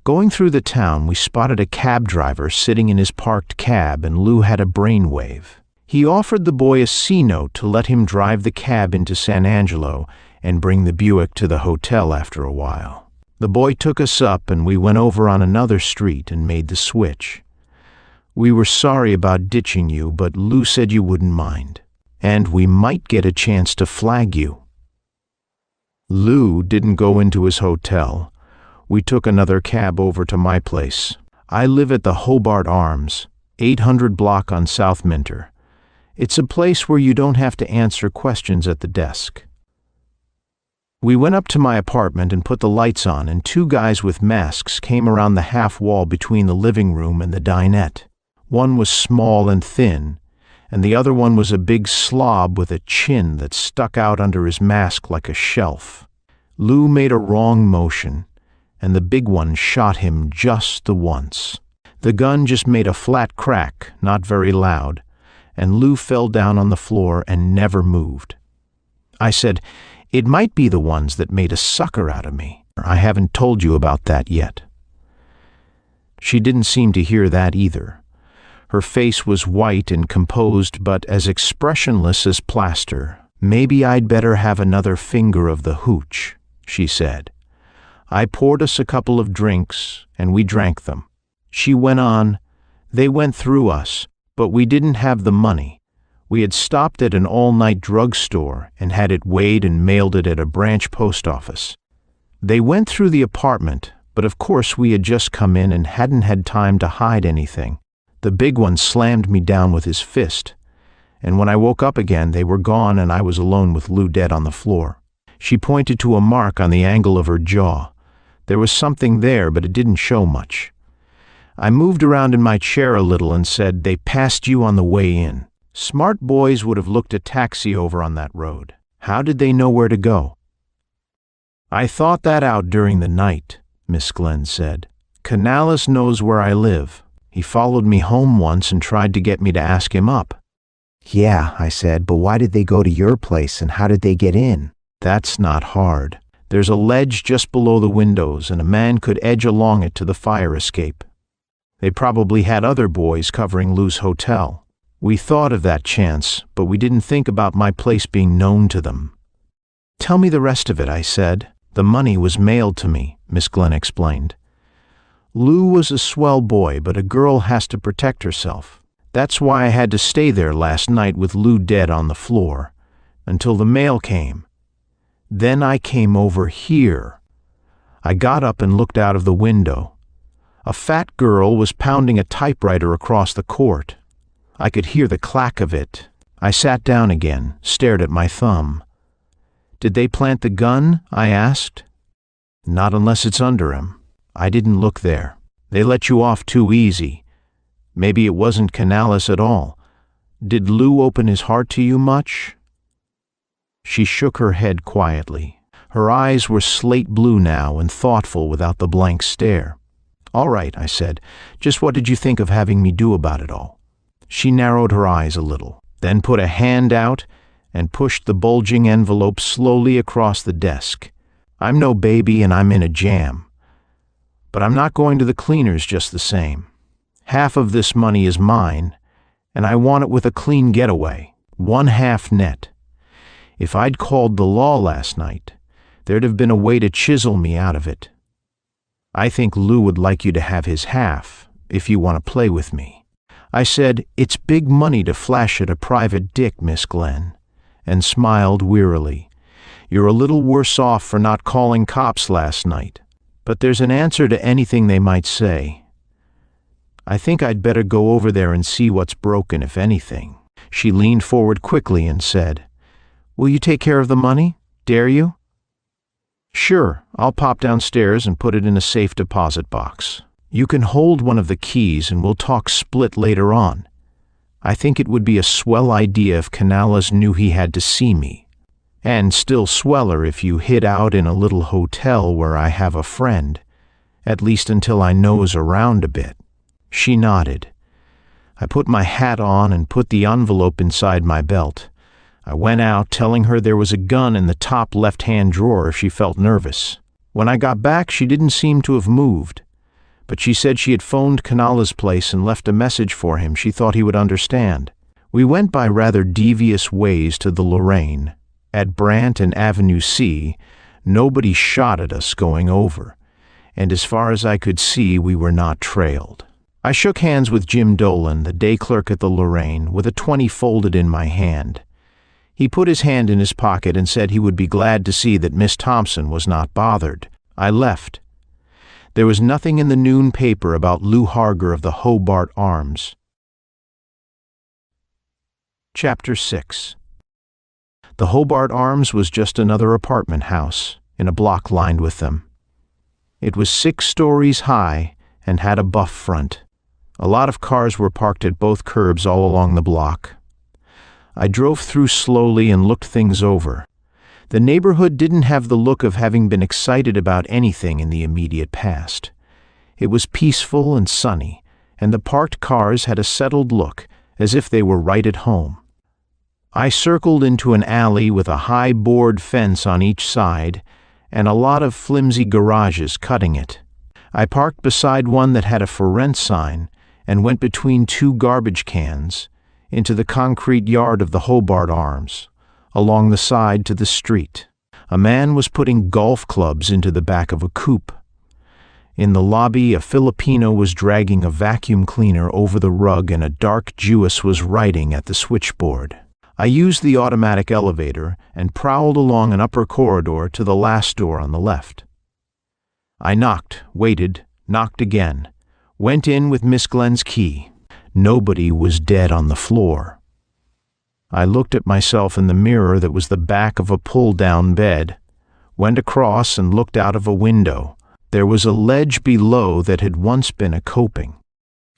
"Going through the town, we spotted a cab driver sitting in his parked cab, and Lou had a brainwave. He offered the boy a C-note to let him drive the cab into San Angelo and bring the Buick to the hotel after a while. The boy took us up, and we went over on another street and made the switch. We were sorry about ditching you, but Lou said you wouldn't mind, and we might get a chance to flag you." Lou didn't go into his hotel. We took another cab over to my place. I live at the Hobart Arms, 800 block on South Minter. It's a place where you don't have to answer questions at the desk. We went up to my apartment and put the lights on, and two guys with masks came around the half wall between the living room and the dinette. One was small and thin, and the other one was a big slob with a chin that stuck out under his mask like a shelf. Lou made a wrong motion, and the big one shot him just the once. The gun just made a flat crack, not very loud, and Lou fell down on the floor and never moved. I said, "It might be the ones that made a sucker out of me. I haven't told you about that yet." She didn't seem to hear that either. Her face was white and composed, but as expressionless as plaster. "Maybe I'd better have another finger of the hooch," she said. I poured us a couple of drinks, and we drank them. She went on, "They went through us, but we didn't have the money. We had stopped at an all-night drugstore and had it weighed and mailed it at a branch post office. They went through the apartment, but of course we had just come in and hadn't had time to hide anything. The big one slammed me down with his fist, and when I woke up again they were gone and I was alone with Lou dead on the floor." She pointed to a mark on the angle of her jaw. There was something there, but it didn't show much. I moved around in my chair a little and said, "They passed you on the way in. Smart boys would have looked a taxi over on that road. How did they know where to go?" "I thought that out during the night," Miss Glenn said. "Canales knows where I live. He followed me home once and tried to get me to ask him up." "Yeah," I said, "but why did they go to your place and how did they get in?" "That's not hard. There's a ledge just below the windows and a man could edge along it to the fire escape. They probably had other boys covering Lou's hotel. We thought of that chance, but we didn't think about my place being known to them." "Tell me the rest of it," I said. "The money was mailed to me," Miss Glenn explained. "Lou was a swell boy, but a girl has to protect herself. That's why I had to stay there last night with Lou dead on the floor, until the mail came. Then I came over here." I got up and looked out of the window. A fat girl was pounding a typewriter across the court. I could hear the clack of it. I sat down again, stared at my thumb. "Did they plant the gun?" I asked. "Not unless it's under him. I didn't look there. They let you off too easy. Maybe it wasn't Canales at all. Did Lou open his heart to you much?" She shook her head quietly. Her eyes were slate blue now and thoughtful without the blank stare. "All right," I said. "Just what did you think of having me do about it all?" She narrowed her eyes a little, then put a hand out and pushed the bulging envelope slowly across the desk. "I'm no baby and I'm in a jam. But I'm not going to the cleaners just the same. Half of this money is mine, and I want it with a clean getaway, 1/2 net. If I'd called the law last night, there'd have been a way to chisel me out of it. I think Lou would like you to have his half, if you want to play with me." I said, "It's big money to flash at a private dick, Miss Glenn," and smiled wearily. "You're a little worse off for not calling cops last night, but there's an answer to anything they might say. I think I'd better go over there and see what's broken, if anything." She leaned forward quickly and said, "Will you take care of the money? Dare you?" "Sure, I'll pop downstairs and put it in a safe deposit box. You can hold one of the keys and we'll talk split later on. I think it would be a swell idea if Canales knew he had to see me. And still sweller if you hid out in a little hotel where I have a friend, at least until I nose around a bit." She nodded. I put my hat on and put the envelope inside my belt. I went out, telling her there was a gun in the top left-hand drawer if she felt nervous. When I got back, she didn't seem to have moved, but she said she had phoned Canales' place and left a message for him she thought he would understand. We went by rather devious ways to the Lorraine. At Brant and Avenue C, nobody shot at us going over, and as far as I could see, we were not trailed. I shook hands with Jim Dolan, the day clerk at the Lorraine, with a 20 folded in my hand. He put his hand in his pocket and said he would be glad to see that Miss Thompson was not bothered. I left. There was nothing in the noon paper about Lou Harger of the Hobart Arms. Chapter 6. The Hobart Arms was just another apartment house, in a block lined with them. It was 6 stories high and had a buff front. A lot of cars were parked at both curbs all along the block. I drove through slowly and looked things over. The neighborhood didn't have the look of having been excited about anything in the immediate past. It was peaceful and sunny, and the parked cars had a settled look, as if they were right at home. I circled into an alley with a high board fence on each side and a lot of flimsy garages cutting it. I parked beside one that had a for rent sign and went between two garbage cans into the concrete yard of the Hobart Arms, along the side to the street. A man was putting golf clubs into the back of a coupe. In the lobby, a Filipino was dragging a vacuum cleaner over the rug and a dark Jewess was writing at the switchboard. I used the automatic elevator and prowled along an upper corridor to the last door on the left. I knocked, waited, knocked again, went in with Miss Glenn's key. Nobody was dead on the floor. I looked at myself in the mirror that was the back of a pull-down bed, went across and looked out of a window. There was a ledge below that had once been a coping.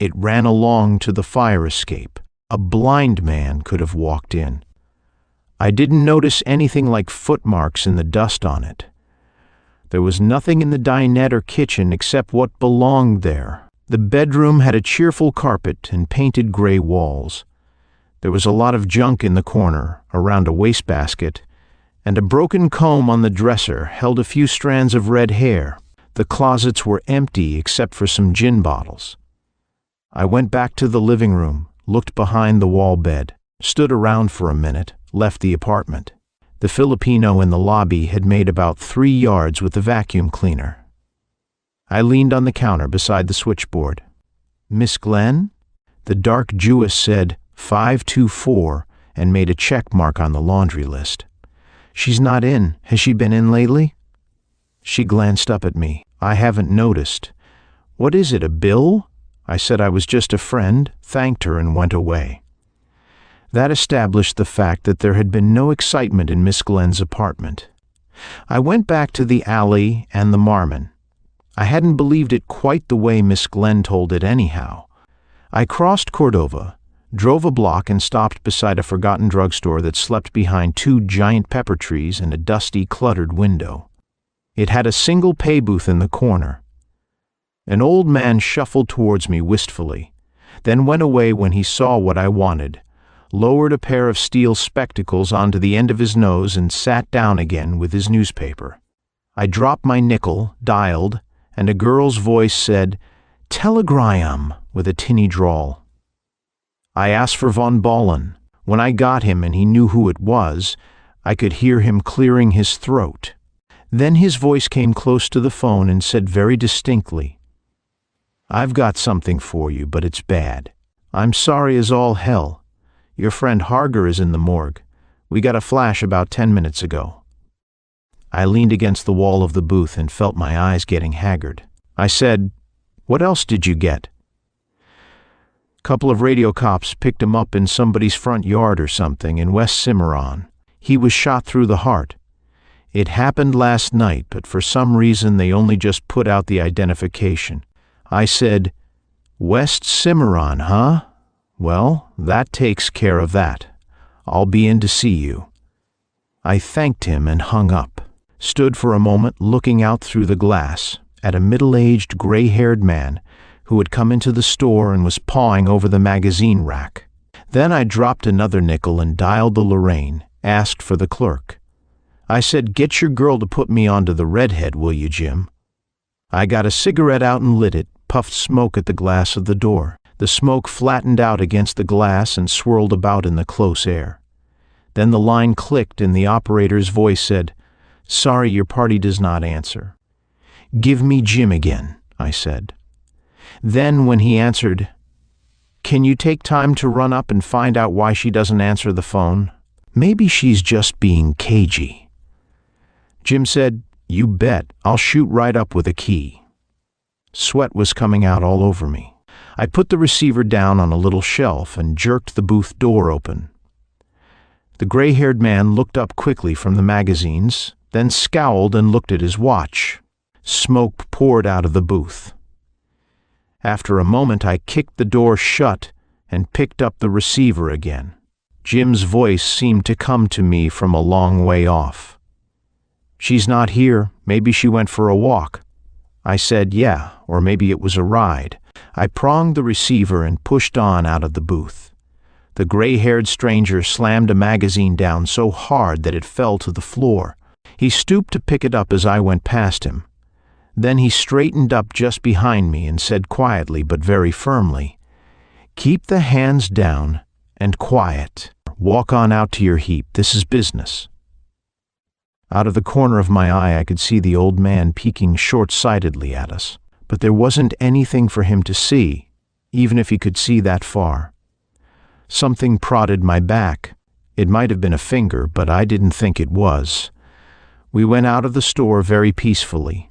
It ran along to the fire escape. A blind man could have walked in. I didn't notice anything like footmarks in the dust on it. There was nothing in the dinette or kitchen except what belonged there. The bedroom had a cheerful carpet and painted gray walls. There was a lot of junk in the corner, around a wastebasket, and a broken comb on the dresser held a few strands of red hair. The closets were empty except for some gin bottles. I went back to the living room, looked behind the wall bed, stood around for a minute, left the apartment. The Filipino in the lobby had made about 3 yards with the vacuum cleaner. I leaned on the counter beside the switchboard. "Miss Glenn?" The dark Jewess said 524 and made a check mark on the laundry list. "She's not in. Has she been in lately?" She glanced up at me. "I haven't noticed. What is it, a bill?" I said I was just a friend, thanked her, and went away. That established the fact that there had been no excitement in Miss Glenn's apartment. I went back to the alley and the Marmon. I hadn't believed it quite the way Miss Glenn told it anyhow. I crossed Cordova, drove a block and stopped beside a forgotten drugstore that slept behind 2 giant pepper trees and a dusty, cluttered window. It had a single pay booth in the corner. An old man shuffled towards me wistfully, then went away when he saw what I wanted, lowered a pair of steel spectacles onto the end of his nose and sat down again with his newspaper. I dropped my nickel, dialed, and a girl's voice said, "Telegram," with a tinny drawl. I asked for Von Ballen. When I got him and he knew who it was, I could hear him clearing his throat. Then his voice came close to the phone and said very distinctly, "I've got something for you, but it's bad. I'm sorry as all hell. Your friend Harger is in the morgue. We got a flash about 10 minutes ago." I leaned against the wall of the booth and felt my eyes getting haggard. I said, "What else did you get?" "Couple of radio cops picked him up in somebody's front yard or something in West Cimarron. He was shot through the heart. It happened last night, but for some reason they only just put out the identification." I said, "West Cimarron, huh? Well, that takes care of that. I'll be in to see you." I thanked him and hung up, stood for a moment looking out through the glass at a middle-aged, gray-haired man who had come into the store and was pawing over the magazine rack. Then I dropped another nickel and dialed the Lorraine, asked for the clerk. I said, "Get your girl to put me onto the redhead, will you, Jim?" I got a cigarette out and lit it, puffed smoke at the glass of the door. The smoke flattened out against the glass and swirled about in the close air. Then the line clicked and the operator's voice said, "Sorry, your party does not answer." "Give me Jim again," I said. Then when he answered, "Can you take time to run up and find out why she doesn't answer the phone? Maybe she's just being cagey." Jim said, "You bet, I'll shoot right up with a key." Sweat was coming out all over me. I put the receiver down on a little shelf and jerked the booth door open. The gray-haired man looked up quickly from the magazines, then scowled and looked at his watch. Smoke poured out of the booth. After a moment, I kicked the door shut and picked up the receiver again. Jim's voice seemed to come to me from a long way off. "She's not here. Maybe she went for a walk." I said, "Yeah, or maybe it was a ride." I pronged the receiver and pushed on out of the booth. The gray-haired stranger slammed a magazine down so hard that it fell to the floor. He stooped to pick it up as I went past him. Then he straightened up just behind me and said quietly but very firmly, "Keep the hands down and quiet. Walk on out to your heap. This is business." Out of the corner of my eye I could see the old man peeking short-sightedly at us, but there wasn't anything for him to see, even if he could see that far. Something prodded my back. It might have been a finger, but I didn't think it was. We went out of the store very peacefully.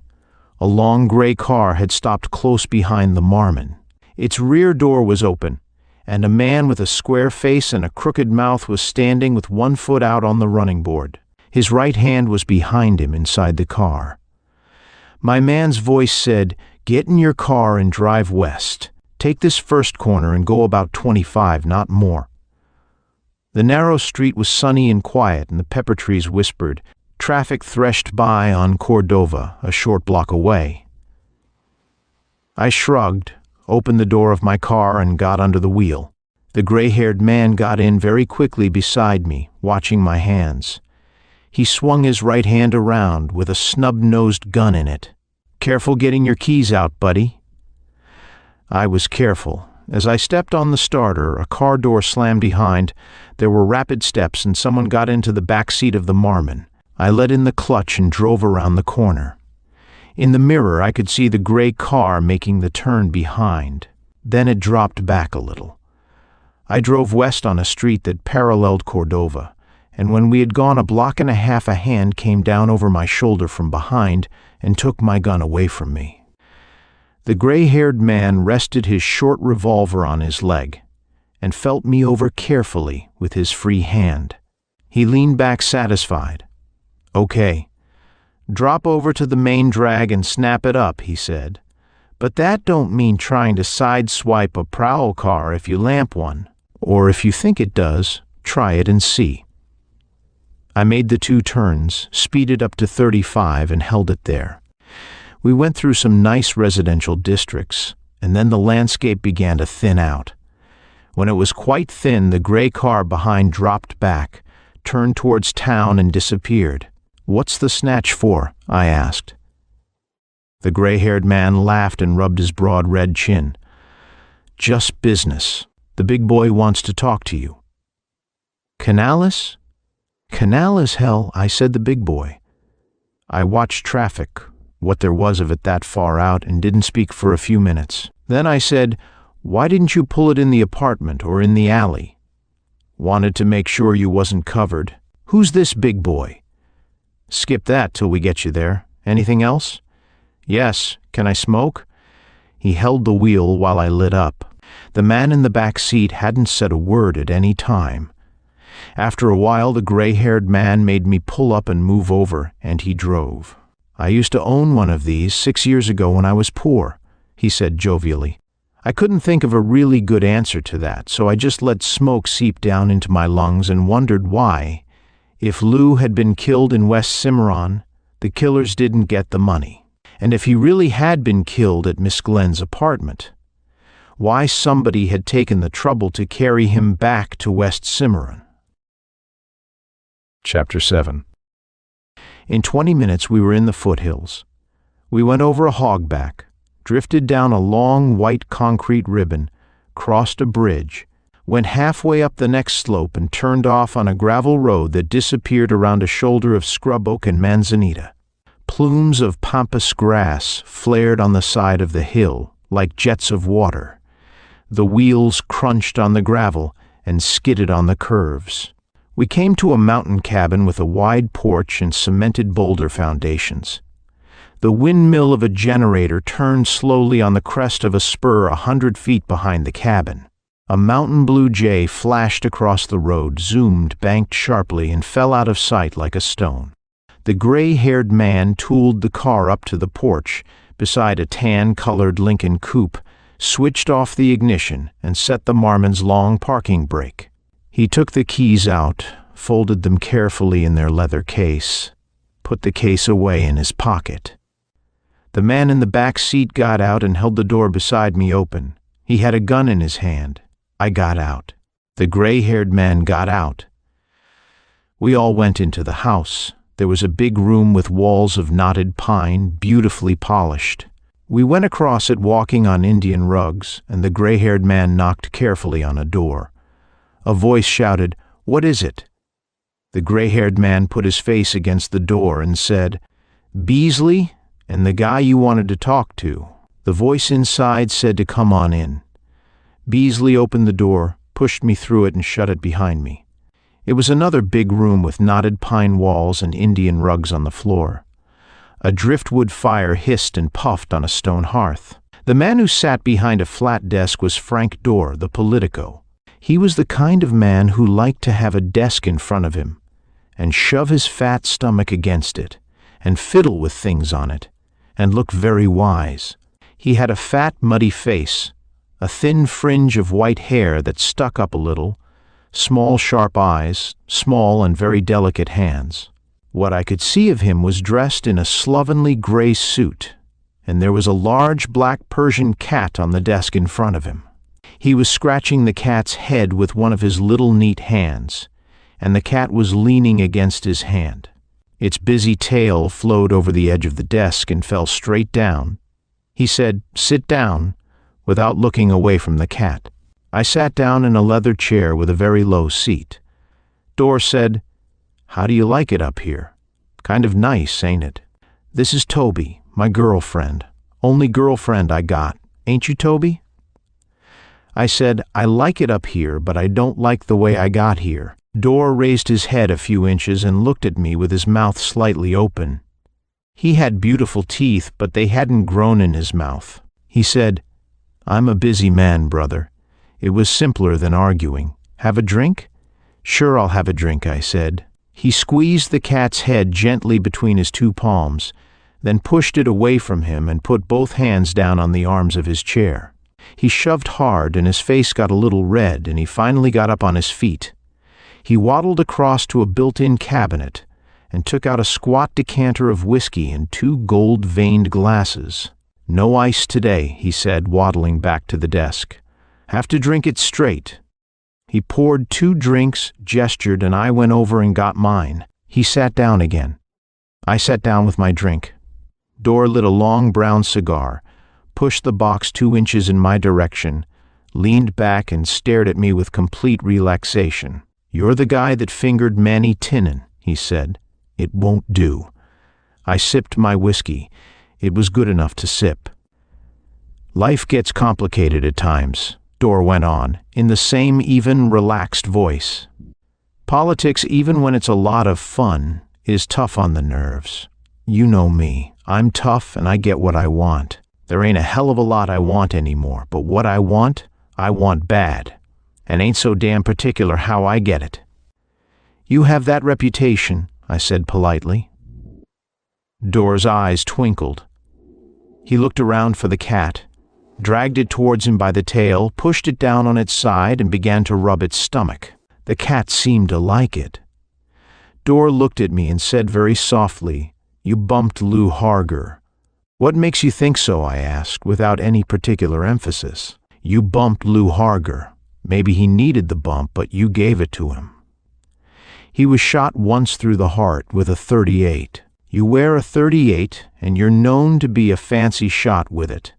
A long gray car had stopped close behind the Marmon. Its rear door was open, and a man with a square face and a crooked mouth was standing with one foot out on the running board. His right hand was behind him inside the car. My man's voice said, "Get in your car and drive west. Take this first corner and go about 25, not more." The narrow street was sunny and quiet, and the pepper trees whispered. Traffic threshed by on Cordova, a short block away. I shrugged, opened the door of my car, and got under the wheel. The gray-haired man got in very quickly beside me, watching my hands. He swung his right hand around with a snub-nosed gun in it. "Careful getting your keys out, buddy." I was careful. As I stepped on the starter, a car door slammed behind. There were rapid steps, and someone got into the back seat of the Marmon. I let in the clutch and drove around the corner. In the mirror, I could see the gray car making the turn behind. Then it dropped back a little. I drove west on a street that paralleled Cordova, and when we had gone a block and a half, a hand came down over my shoulder from behind and took my gun away from me. The gray-haired man rested his short revolver on his leg and felt me over carefully with his free hand. He leaned back satisfied. "Okay. Drop over to the main drag and snap it up," he said. "But that don't mean trying to sideswipe a prowl car if you lamp one. Or if you think it does, try it and see." I made the 2 turns, speeded up to 35, and held it there. We went through some nice residential districts, and then the landscape began to thin out. When it was quite thin, the gray car behind dropped back, turned towards town, and disappeared. "What's the snatch for?" I asked. The gray-haired man laughed and rubbed his broad red chin. "Just business. The big boy wants to talk to you." "Canales?" "Canales, hell," I said, "the big boy." I watched traffic, what there was of it that far out, and didn't speak for a few minutes. Then I said, "Why didn't you pull it in the apartment or in the alley?" "Wanted to make sure you wasn't covered." "Who's this big boy?" "Skip that till we get you there. Anything else?" "Yes. Can I smoke?" He held the wheel while I lit up. The man in the back seat hadn't said a word at any time. After a while, the gray-haired man made me pull up and move over, and he drove. "I used to own one of these 6 years ago when I was poor," he said jovially. I couldn't think of a really good answer to that, so I just let smoke seep down into my lungs and wondered why, if Lou had been killed in West Cimarron, the killers didn't get the money. And if he really had been killed at Miss Glenn's apartment, why somebody had taken the trouble to carry him back to West Cimarron. Chapter 7. In 20 minutes we were in the foothills. We went over a hogback, drifted down a long white concrete ribbon, crossed a bridge, went halfway up the next slope, and turned off on a gravel road that disappeared around a shoulder of scrub oak and manzanita. Plumes of pampas grass flared on the side of the hill like jets of water. The wheels crunched on the gravel and skidded on the curves. We came to a mountain cabin with a wide porch and cemented boulder foundations. The windmill of a generator turned slowly on the crest of a spur 100 feet behind the cabin. A mountain blue jay flashed across the road, zoomed, banked sharply, and fell out of sight like a stone. The gray-haired man tooled the car up to the porch beside a tan-colored Lincoln coupe, switched off the ignition, and set the Marmon's long parking brake. He took the keys out, folded them carefully in their leather case, put the case away in his pocket. The man in the back seat got out and held the door beside me open. He had a gun in his hand. I got out. The gray-haired man got out. We all went into the house. There was a big room with walls of knotted pine, beautifully polished. We went across it walking on Indian rugs, and the gray-haired man knocked carefully on a door. A voice shouted, "What is it?" The gray-haired man put his face against the door and said, "Beasley and the guy you wanted to talk to." The voice inside said to come on in. Beasley opened the door, pushed me through it, and shut it behind me. It was another big room with knotted pine walls and Indian rugs on the floor. A driftwood fire hissed and puffed on a stone hearth. The man who sat behind a flat desk was Frank Dorr, the Politico. He was the kind of man who liked to have a desk in front of him and shove his fat stomach against it and fiddle with things on it and look very wise. He had a fat, muddy face, a thin fringe of white hair that stuck up a little, small, sharp eyes, small and very delicate hands. What I could see of him was dressed in a slovenly gray suit, and there was a large black Persian cat on the desk in front of him. He was scratching the cat's head with one of his little neat hands, and the cat was leaning against his hand. Its busy tail flowed over the edge of the desk and fell straight down. He said, "Sit down," without looking away from the cat. I sat down in a leather chair with a very low seat. Dorr said, "How do you like it up here? Kind of nice, ain't it? This is Toby, my girlfriend. Only girlfriend I got. Ain't you, Toby?" I said, "I like it up here, but I don't like the way I got here." Dorr raised his head a few inches and looked at me with his mouth slightly open. He had beautiful teeth, but they hadn't grown in his mouth. He said, "I'm a busy man, brother." It was simpler than arguing. "Have a drink?" "Sure, I'll have a drink," I said. He squeezed the cat's head gently between his two palms, then pushed it away from him and put both hands down on the arms of his chair. He shoved hard and his face got a little red, and he finally got up on his feet. He waddled across to a built-in cabinet and took out a squat decanter of whiskey and 2 gold-veined glasses. "No ice today," he said, waddling back to the desk. "Have to drink it straight." He poured 2 drinks, gestured, and I went over and got mine. He sat down again. I sat down with my drink. Dorr lit a long brown cigar, pushed the box 2 inches in my direction, leaned back and stared at me with complete relaxation. "You're the guy that fingered Manny Tinnan," he said. "It won't do." I sipped my whiskey. It was good enough to sip. "Life gets complicated at times," Dorr went on, in the same even, relaxed voice. "Politics, even when it's a lot of fun, is tough on the nerves. You know me. I'm tough and I get what I want. There ain't a hell of a lot I want anymore, but what I want bad, and ain't so damn particular how I get it." "You have that reputation," I said politely. Dorr's eyes twinkled. He looked around for the cat, dragged it towards him by the tail, pushed it down on its side, and began to rub its stomach. The cat seemed to like it. Dorr looked at me and said very softly, "You bumped Lou Harger." "What makes you think so?" I asked, without any particular emphasis. "You bumped Lou Harger. Maybe he needed the bump, but you gave it to him." "He was shot once through the heart with a .38. You wear a .38, and you're known to be a fancy shot with it.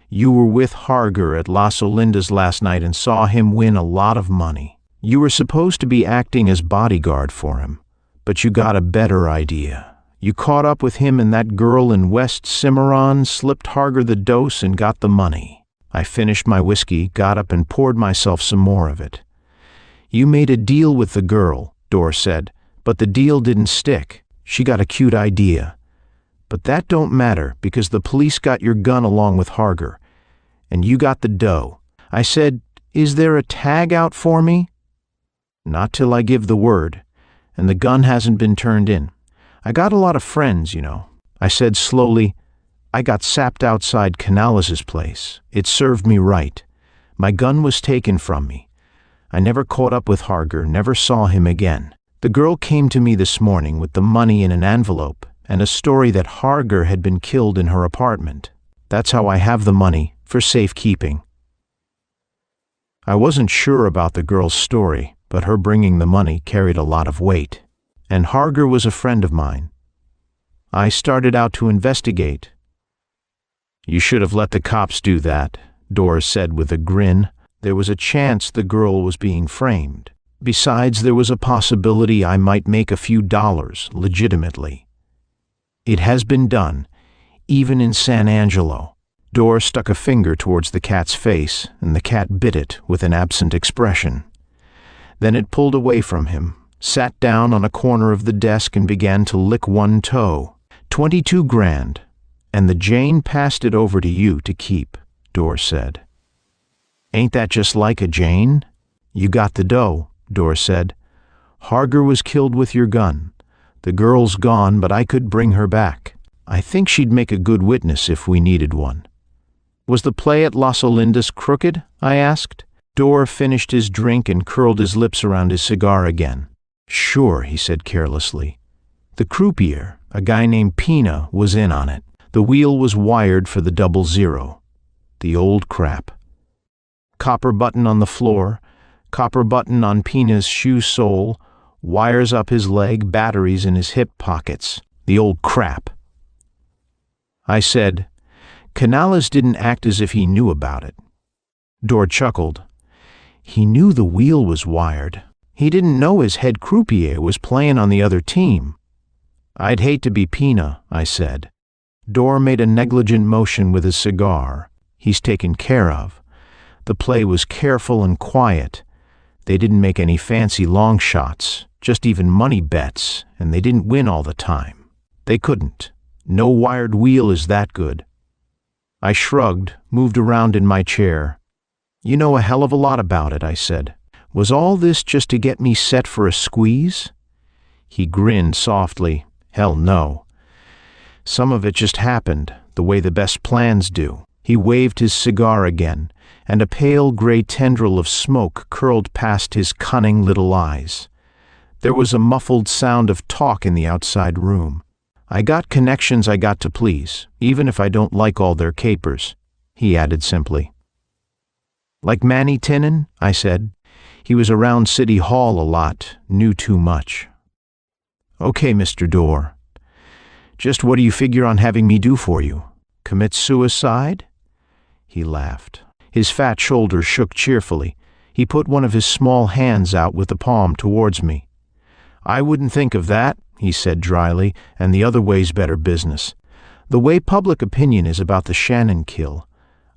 You were with Harger at Las Olindas last night and saw him win a lot of money. You were supposed to be acting as bodyguard for him, but you got a better idea. You caught up with him and that girl in West Cimarron, slipped Harger the dose, and got the money." I finished my whiskey, got up, and poured myself some more of it. "You made a deal with the girl," Dorr said, "but the deal didn't stick. She got a cute idea. But that don't matter, because the police got your gun along with Harger, and you got the dough." I said, "Is there a tag out for me?" "Not till I give the word, and the gun hasn't been turned in. I got a lot of friends, you know." I said slowly, "I got sapped outside Canales' place. It served me right. My gun was taken from me. I never caught up with Harger, never saw him again. The girl came to me this morning with the money in an envelope and a story that Harger had been killed in her apartment. That's how I have the money, for safekeeping." I wasn't sure about the girl's story, but her bringing the money carried a lot of weight. And Harger was a friend of mine. I started out to investigate. "You should have let the cops do that," Dorr said with a grin. There was a chance the girl was being framed. Besides, there was a possibility I might make a few dollars legitimately. "It has been done, even in San Angelo." Dorr stuck a finger towards the cat's face, and the cat bit it with an absent expression. Then it pulled away from him, sat down on a corner of the desk and began to lick one toe. 22 grand, and the Jane passed it over to you to keep," Dorr said. "Ain't that just like a Jane? You got the dough," Dorr said. "Harger was killed with your gun. The girl's gone, but I could bring her back. I think she'd make a good witness if we needed one." "Was the play at Las Olindas crooked?" I asked. Dorr finished his drink and curled his lips around his cigar again. "Sure," he said carelessly. "The croupier, a guy named Pina, was in on it. The wheel was wired for the 00. The old crap. Copper button on the floor, copper button on Pina's shoe sole, wires up his leg, batteries in his hip pockets. The old crap." I said, "Canales didn't act as if he knew about it." Dorr chuckled. "He knew the wheel was wired. He didn't know his head croupier was playing on the other team." "I'd hate to be Pina," I said. Dorr made a negligent motion with his cigar. "He's taken care of. The play was careful and quiet. They didn't make any fancy long shots, just even money bets, and they didn't win all the time. They couldn't. No wired wheel is that good." I shrugged, moved around in my chair. "You know a hell of a lot about it," I said. "Was all this just to get me set for a squeeze?" He grinned softly. "Hell no. Some of it just happened, the way the best plans do." He waved his cigar again, and a pale gray tendril of smoke curled past his cunning little eyes. There was a muffled sound of talk in the outside room. "I got connections I got to please, even if I don't like all their capers," he added simply. "Like Manny Tinnan?" I said. "He was around City Hall a lot, knew too much." "Okay, Mr. Dorr. Just what do you figure on having me do for you? Commit suicide?" He laughed. His fat shoulders shook cheerfully. He put one of his small hands out with the palm towards me. "I wouldn't think of that," he said dryly, "and the other way's better business. The way public opinion is about the Shannon kill,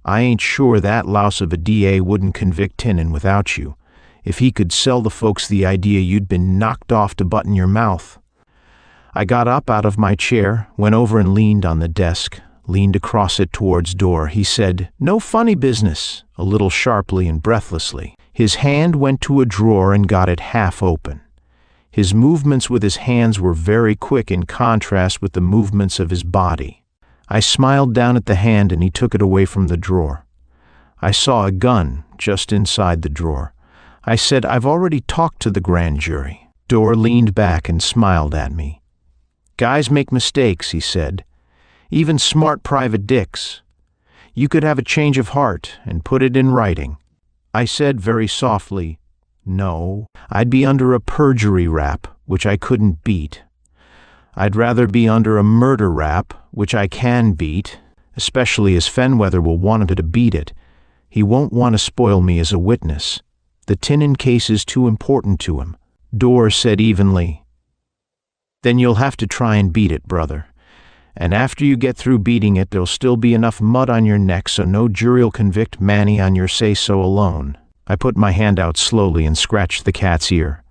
I ain't sure that louse of a DA wouldn't convict Tinnan without you, if he could sell the folks the idea you'd been knocked off to button your mouth." I got up out of my chair, went over and leaned on the desk, leaned across it towards Dorr. He said, "No funny business," a little sharply and breathlessly. His hand went to a drawer and got it half open. His movements with his hands were very quick in contrast with the movements of his body. I smiled down at the hand and he took it away from the drawer. I saw a gun just inside the drawer. I said, "I've already talked to the grand jury." Dorr leaned back and smiled at me. "Guys make mistakes," he said. "Even smart private dicks. You could have a change of heart and put it in writing." I said very softly, "No, I'd be under a perjury rap, which I couldn't beat. I'd rather be under a murder rap, which I can beat, especially as Fenweather will want to beat it. He won't want to spoil me as a witness. The Tinnan case is too important to him." Dorr said evenly, "Then you'll have to try and beat it, brother. And after you get through beating it, there'll still be enough mud on your neck so no jury'll convict Manny on your say-so alone." I put my hand out slowly and scratched the cat's ear.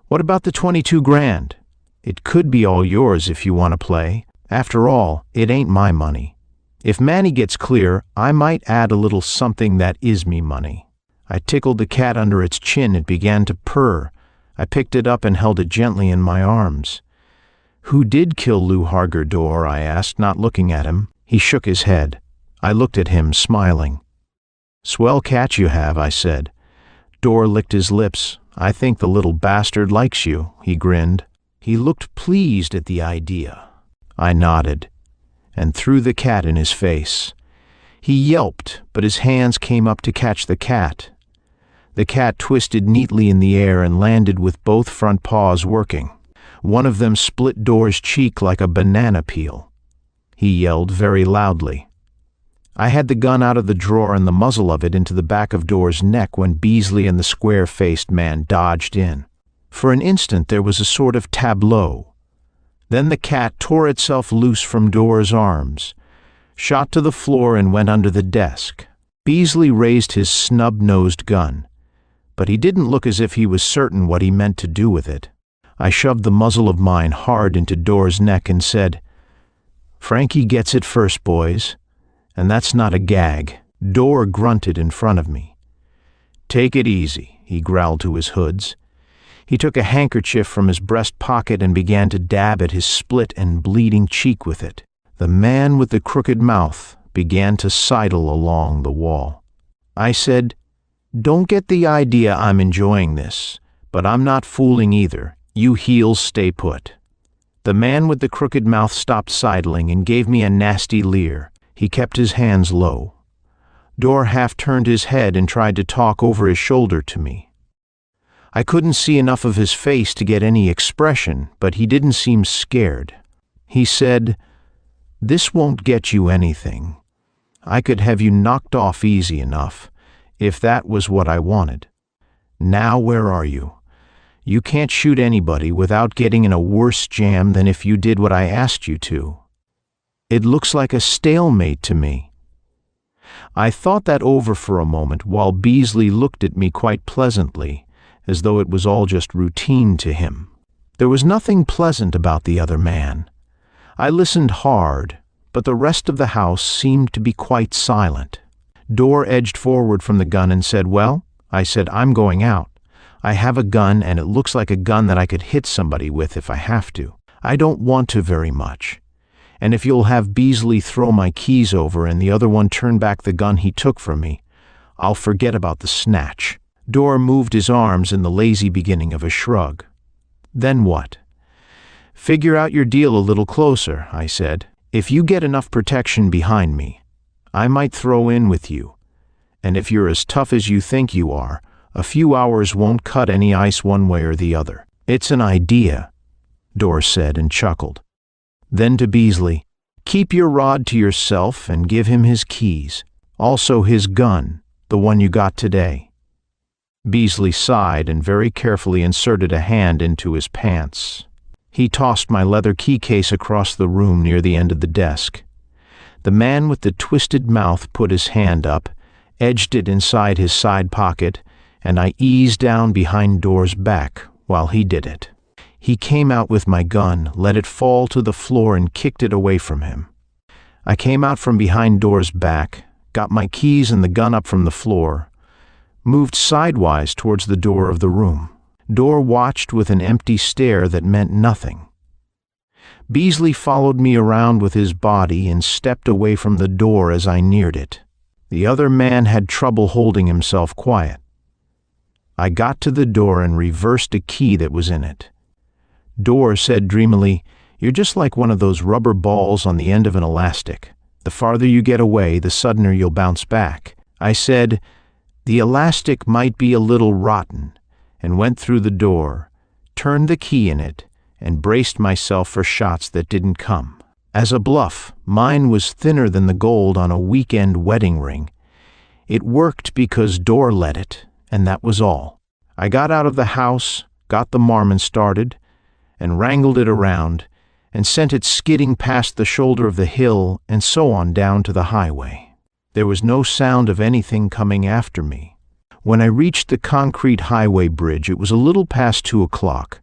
"What about the 22 grand? It could be all yours if you want to play. After all, it ain't my money. If Manny gets clear, I might add a little something that is me money." I tickled the cat under its chin. It began to purr. I picked it up and held it gently in my arms. "Who did kill Lou Harger, Dorr?" I asked, not looking at him. He shook his head. I looked at him, smiling. "Swell cat you have," I said. Dorr licked his lips. "I think the little bastard likes you," he grinned. He looked pleased at the idea. I nodded and threw the cat in his face. He yelped, but his hands came up to catch the cat. The cat twisted neatly in the air and landed with both front paws working. One of them split Dorr's cheek like a banana peel. He yelled very loudly. I had the gun out of the drawer and the muzzle of it into the back of Dorr's neck when Beasley and the square-faced man dodged in. For an instant there was a sort of tableau. Then the cat tore itself loose from Dorr's arms, shot to the floor and went under the desk. Beasley raised his snub-nosed gun, but he didn't look as if he was certain what he meant to do with it. I shoved the muzzle of mine hard into Dorr's neck and said, "Frankie gets it first, boys. And that's not a gag." Dorr grunted in front of me. "Take it easy," he growled to his hoods. He took a handkerchief from his breast pocket and began to dab at his split and bleeding cheek with it. The man with the crooked mouth began to sidle along the wall. I said, "Don't get the idea I'm enjoying this, but I'm not fooling either. You heels stay put." The man with the crooked mouth stopped sidling and gave me a nasty leer. He kept his hands low. Dorr half turned his head and tried to talk over his shoulder to me. I couldn't see enough of his face to get any expression, but he didn't seem scared. He said, "This won't get you anything. I could have you knocked off easy enough, if that was what I wanted. Now where are you? You can't shoot anybody without getting in a worse jam than if you did what I asked you to. It looks like a stalemate to me." I thought that over for a moment while Beasley looked at me quite pleasantly, as though it was all just routine to him. There was nothing pleasant about the other man. I listened hard, but the rest of the house seemed to be quite silent. Dorr edged forward from the gun and said, "Well," I said, "I'm going out. I have a gun and it looks like a gun that I could hit somebody with if I have to. I don't want to very much. And if you'll have Beasley throw my keys over and the other one turn back the gun he took from me, I'll forget about the snatch." Dorr moved his arms in the lazy beginning of a shrug. "Then what?" "Figure out your deal a little closer," I said. "If you get enough protection behind me, I might throw in with you. And if you're as tough as you think you are, a few hours won't cut any ice one way or the other." "It's an idea," Dorr said and chuckled. Then to Beasley, "Keep your rod to yourself and give him his keys. Also his gun, the one you got today." Beasley sighed and very carefully inserted a hand into his pants. He tossed my leather key case across the room near the end of the desk. The man with the twisted mouth put his hand up, edged it inside his side pocket, and I eased down behind Dorr's back while he did it. He came out with my gun, let it fall to the floor and kicked it away from him. I came out from behind Dorr's back, got my keys and the gun up from the floor, moved sidewise towards the door of the room. Dorr watched with an empty stare that meant nothing. Beasley followed me around with his body and stepped away from the door as I neared it. The other man had trouble holding himself quiet. I got to the door and reversed a key that was in it. Dorr said dreamily, "You're just like one of those rubber balls on the end of an elastic. The farther you get away, the suddener you'll bounce back." I said, "The elastic might be a little rotten," and went through the door, turned the key in it, and braced myself for shots that didn't come. As a bluff, mine was thinner than the gold on a weekend wedding ring. It worked because Dorr let it, and that was all. I got out of the house, got the Marmon started, and wrangled it around, and sent it skidding past the shoulder of the hill and so on down to the highway. There was no sound of anything coming after me. When I reached the concrete highway bridge, it was a little past 2:00,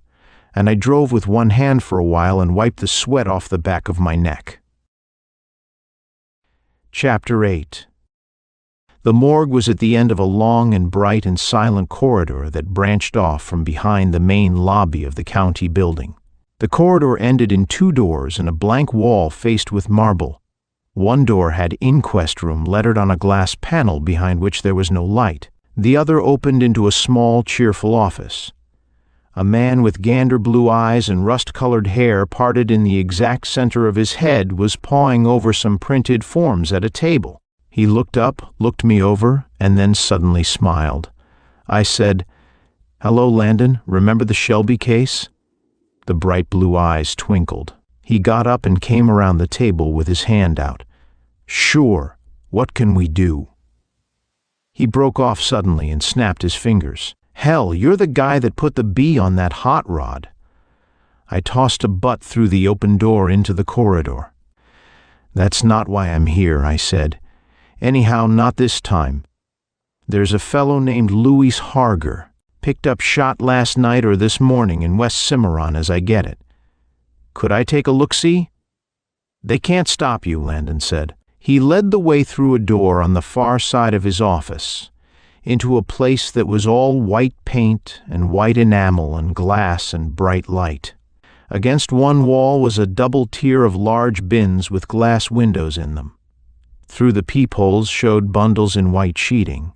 and I drove with one hand for a while and wiped the sweat off the back of my neck. Chapter 8. The morgue was at the end of a long and bright and silent corridor that branched off from behind the main lobby of the county building. The corridor ended in 2 doors and a blank wall faced with marble. One door had "Inquest Room" lettered on a glass panel behind which there was no light. The other opened into a small, cheerful office. A man with gander blue eyes and rust-colored hair parted in the exact center of his head was pawing over some printed forms at a table. He looked up, looked me over, and then suddenly smiled. I said, "Hello, Landon, remember the Shelby case?" The bright blue eyes twinkled. He got up and came around the table with his hand out. "Sure, what can we do?" He broke off suddenly and snapped his fingers. "Hell, you're the guy that put the bee on that hot rod." I tossed a butt through the open door into the corridor. "That's not why I'm here," I said. "Anyhow, not this time. There's a fellow named Louis Harger, picked up shot last night or this morning in West Cimarron as I get it. Could I take a look-see?" "They can't stop you," Landon said. He led the way through a door on the far side of his office, into a place that was all white paint and white enamel and glass and bright light. Against one wall was a double tier of large bins with glass windows in them. Through the peepholes showed bundles in white sheeting,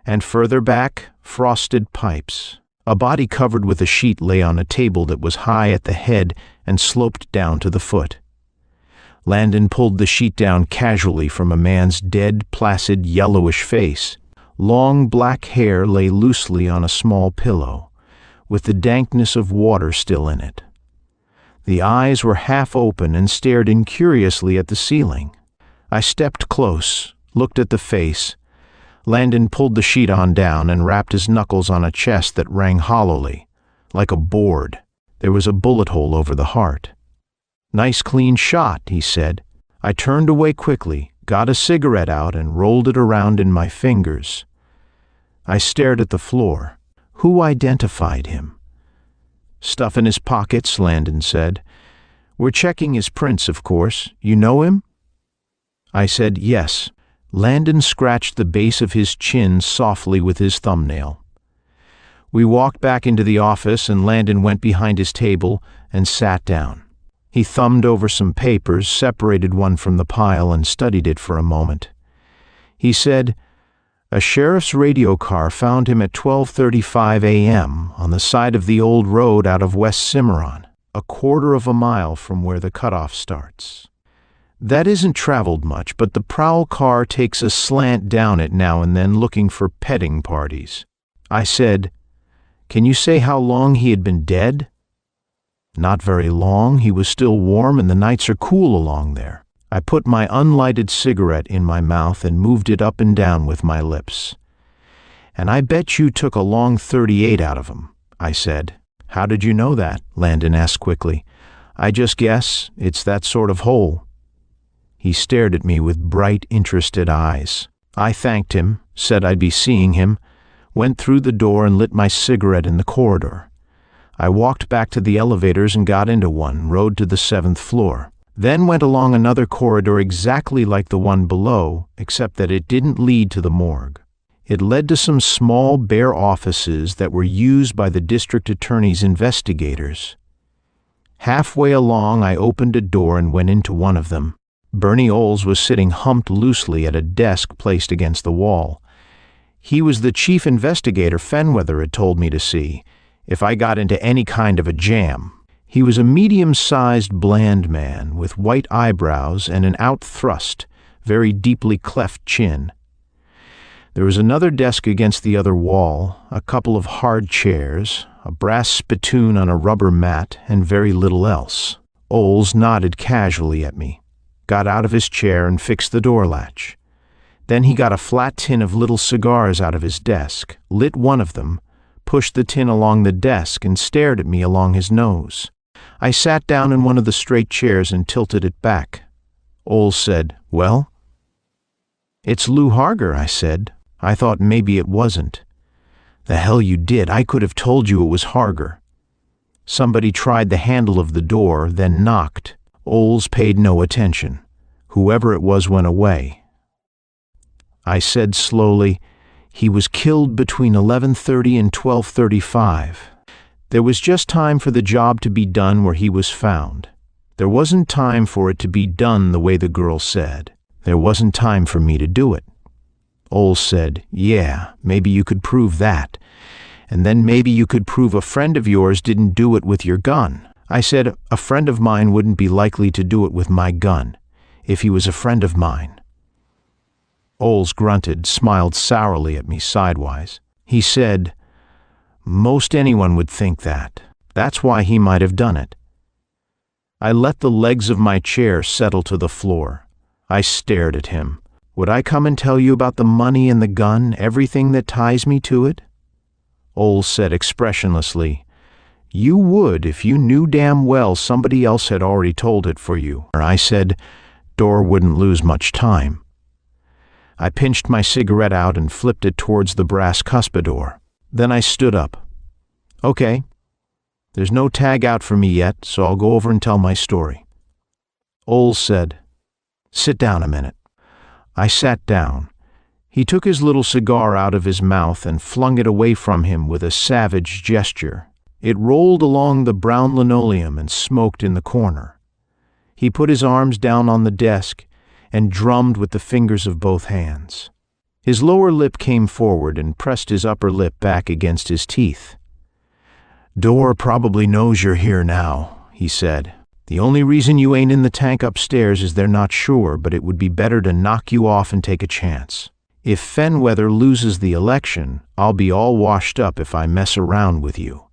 and further back, frosted pipes. A body covered with a sheet lay on a table that was high at the head and sloped down to the foot. Landon pulled the sheet down casually from a man's dead, placid, yellowish face. Long black hair lay loosely on a small pillow, with the dankness of water still in it. The eyes were half open and stared incuriously at the ceiling. I stepped close, looked at the face. Landon pulled the sheet on down and rapped his knuckles on a chest that rang hollowly, like a board. There was a bullet hole over the heart. "Nice clean shot," he said. I turned away quickly, got a cigarette out and rolled it around in my fingers. I stared at the floor. Who identified him? "Stuff in his pockets," Landon said. "We're checking his prints, of course. You know him?" I said yes. Landon scratched the base of his chin softly with his thumbnail. We walked back into the office and Landon went behind his table and sat down. He thumbed over some papers, separated one from the pile, and studied it for a moment. He said, "A sheriff's radio car found him at 12:35 a.m. on the side of the old road out of West Cimarron, a quarter of a mile from where the cutoff starts. That isn't traveled much, but the prowl car takes a slant down it now and then looking for petting parties." I said, "Can you say how long he had been dead?" "Not very long. He was still warm and the nights are cool along there." I put my unlighted cigarette in my mouth and moved it up and down with my lips. "And I bet you took a long 38 out of him," I said. "How did you know that?" Landon asked quickly. "I just guess. It's that sort of hole." He stared at me with bright, interested eyes. I thanked him, said I'd be seeing him, went through the door and lit my cigarette in the corridor. I walked back to the elevators and got into one, rode to the 7th floor. Then went along another corridor exactly like the one below, except that it didn't lead to the morgue. It led to some small, bare offices that were used by the district attorney's investigators. Halfway along, I opened a door and went into one of them. Bernie Oles was sitting humped loosely at a desk placed against the wall. He was the chief investigator Fenweather had told me to see, if I got into any kind of a jam. He was a medium-sized, bland man with white eyebrows and an out-thrust, very deeply cleft chin. There was another desk against the other wall, a couple of hard chairs, a brass spittoon on a rubber mat, and very little else. Oles nodded casually at me, got out of his chair and fixed the door latch. Then he got a flat tin of little cigars out of his desk, lit one of them, pushed the tin along the desk and stared at me along his nose. I sat down in one of the straight chairs and tilted it back. Oles said, "Well?" "It's Lou Harger," I said. I thought maybe it wasn't. "The hell you did. I could have told you it was Harger." Somebody tried the handle of the door, then knocked. Oles paid no attention. Whoever it was went away. I said slowly, "He was killed between 11:30 and 12:35. There was just time for the job to be done where he was found. There wasn't time for it to be done the way the girl said. There wasn't time for me to do it." Oles said, "Yeah, maybe you could prove that. And then maybe you could prove a friend of yours didn't do it with your gun." I said, "A friend of mine wouldn't be likely to do it with my gun, if he was a friend of mine." Oles grunted, smiled sourly at me sidewise. He said, "Most anyone would think that. That's why he might have done it." I let the legs of my chair settle to the floor. I stared at him. "Would I come and tell you about the money and the gun, everything that ties me to it?" Oles said expressionlessly, "You would if you knew damn well somebody else had already told it for you." I said, "Dorr wouldn't lose much time." I pinched my cigarette out and flipped it towards the brass cuspidor. Then I stood up. "Okay. There's no tag out for me yet, so I'll go over and tell my story." Oles said, "Sit down a minute." I sat down. He took his little cigar out of his mouth and flung it away from him with a savage gesture. It rolled along the brown linoleum and smoked in the corner. He put his arms down on the desk and drummed with the fingers of both hands. His lower lip came forward and pressed his upper lip back against his teeth. "Dorr probably knows you're here now," he said. "The only reason you ain't in the tank upstairs is they're not sure, but it would be better to knock you off and take a chance. If Fenweather loses the election, I'll be all washed up if I mess around with you."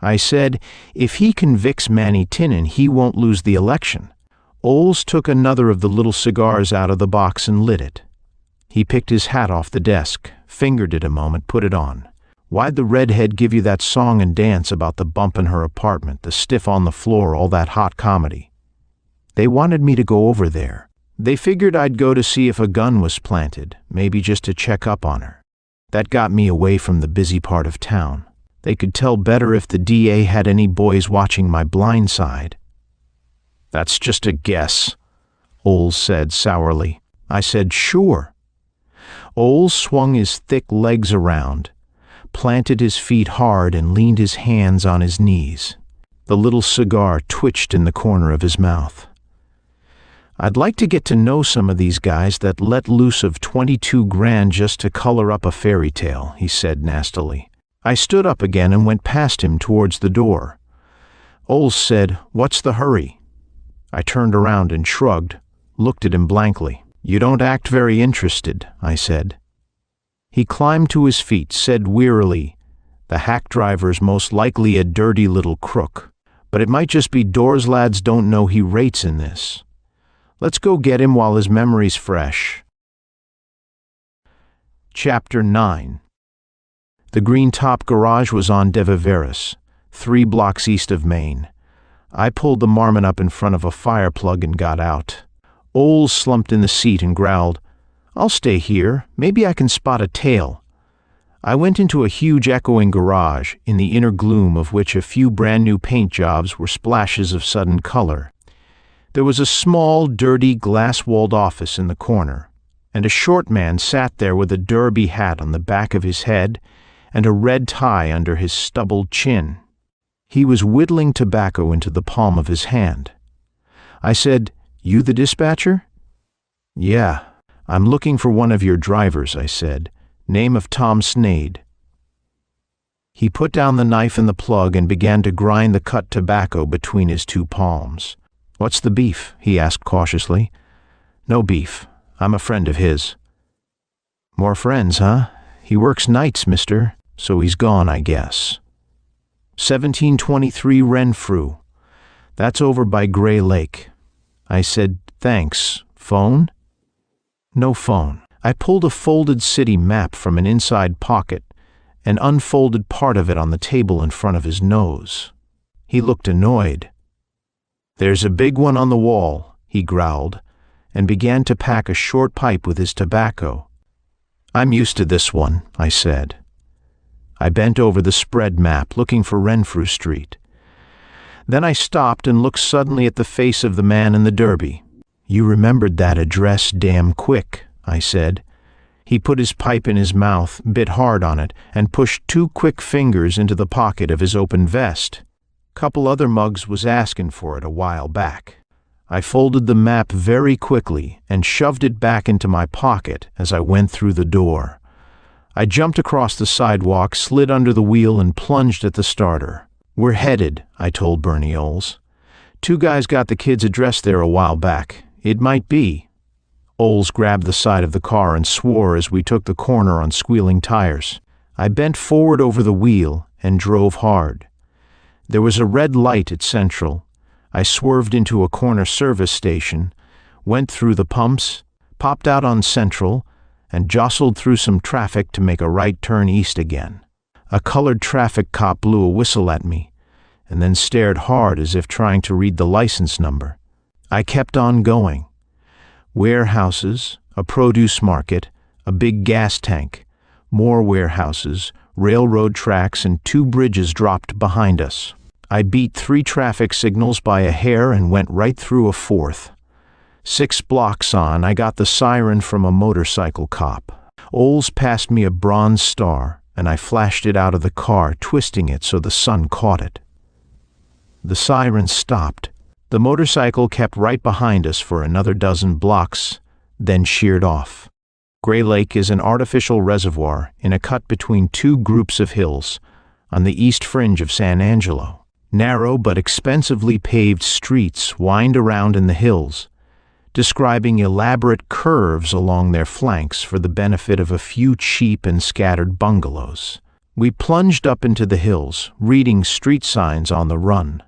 I said, "If he convicts Manny Tinnan, he won't lose the election." Oles took another of the little cigars out of the box and lit it. He picked his hat off the desk, fingered it a moment, put it on. "Why'd the redhead give you that song and dance about the bump in her apartment, the stiff on the floor, all that hot comedy?" "They wanted me to go over there. They figured I'd go to see if a gun was planted, maybe just to check up on her. That got me away from the busy part of town. They could tell better if the DA had any boys watching my blind side." "That's just a guess," Oles said sourly. I said, "Sure." Oles swung his thick legs around, planted his feet hard and leaned his hands on his knees. The little cigar twitched in the corner of his mouth. "I'd like to get to know some of these guys that let loose of 22 grand just to color up a fairy tale," he said nastily. I stood up again and went past him towards the door. Oles said, "What's the hurry?" I turned around and shrugged, looked at him blankly. "You don't act very interested," I said. He climbed to his feet, said wearily, "The hack driver's most likely a dirty little crook, but it might just be Dorr's lads don't know he rates in this. Let's go get him while his memory's fresh." Chapter 9. The Green Top garage was on De Viveras, 3 blocks east of Maine. I pulled the marmot up in front of a fire plug and got out. Oles slumped in the seat and growled, "I'll stay here. Maybe I can spot a tail." I went into a huge echoing garage, in the inner gloom of which a few brand-new paint jobs were splashes of sudden color. There was a small, dirty, glass-walled office in the corner, and a short man sat there with a derby hat on the back of his head and a red tie under his stubbled chin. He was whittling tobacco into the palm of his hand. I said, "You the dispatcher?" "Yeah. I'm looking for one of your drivers," I said. "Name of Tom Snade." He put down the knife and the plug and began to grind the cut tobacco between his 2 palms. "What's the beef?" he asked cautiously. "No beef. I'm a friend of his." "More friends, huh? He works nights, mister, so he's gone, I guess." 1723 Renfrew. That's over by Gray Lake. I said, "Thanks. Phone?" No phone. I pulled a folded city map from an inside pocket and unfolded part of it on the table in front of his nose. He looked annoyed. "There's a big one on the wall," he growled, and began to pack a short pipe with his tobacco. "I'm used to this one," I said. I bent over the spread map, looking for Renfrew Street. Then I stopped and looked suddenly at the face of the man in the derby. "You remembered that address damn quick," I said. He put his pipe in his mouth, bit hard on it, and pushed 2 quick fingers into the pocket of his open vest. "Couple other mugs was asking for it a while back." I folded the map very quickly and shoved it back into my pocket as I went through the door. I jumped across the sidewalk, slid under the wheel, and plunged at the starter. "We're headed," I told Bernie Oles. "Two guys got the kid's address there a while back. It might be." Oles grabbed the side of the car and swore as we took the corner on squealing tires. I bent forward over the wheel and drove hard. There was a red light at Central. I swerved into a corner service station, went through the pumps, popped out on Central, and jostled through some traffic to make a right turn east again. A colored traffic cop blew a whistle at me, and then stared hard as if trying to read the license number. I kept on going. Warehouses, a produce market, a big gas tank, more warehouses, railroad tracks, and 2 bridges dropped behind us. I beat 3 traffic signals by a hair and went right through a 4th. 6 blocks on, I got the siren from a motorcycle cop. Oles passed me a bronze star, and I flashed it out of the car, twisting it so the sun caught it. The siren stopped. The motorcycle kept right behind us for another 12 blocks, then sheared off. Gray Lake is an artificial reservoir in a cut between 2 groups of hills on the east fringe of San Angelo. Narrow but expensively paved streets wind around in the hills, describing elaborate curves along their flanks for the benefit of a few cheap and scattered bungalows. We plunged up into the hills, reading street signs on the run.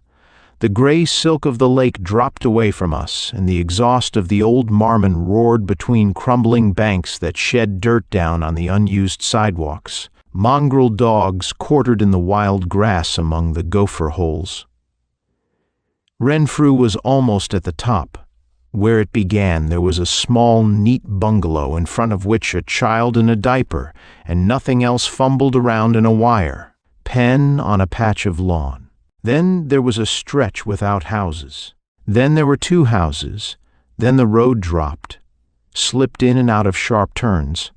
The gray silk of the lake dropped away from us, and the exhaust of the old Marmon roared between crumbling banks that shed dirt down on the unused sidewalks. Mongrel dogs quartered in the wild grass among the gopher holes. Renfrew was almost at the top. Where it began, there was a small, neat bungalow in front of which a child in a diaper and nothing else fumbled around in a wire pen on a patch of lawn. Then there was a stretch without houses. Then there were 2 houses. Then the road dropped, slipped in and out of sharp turns,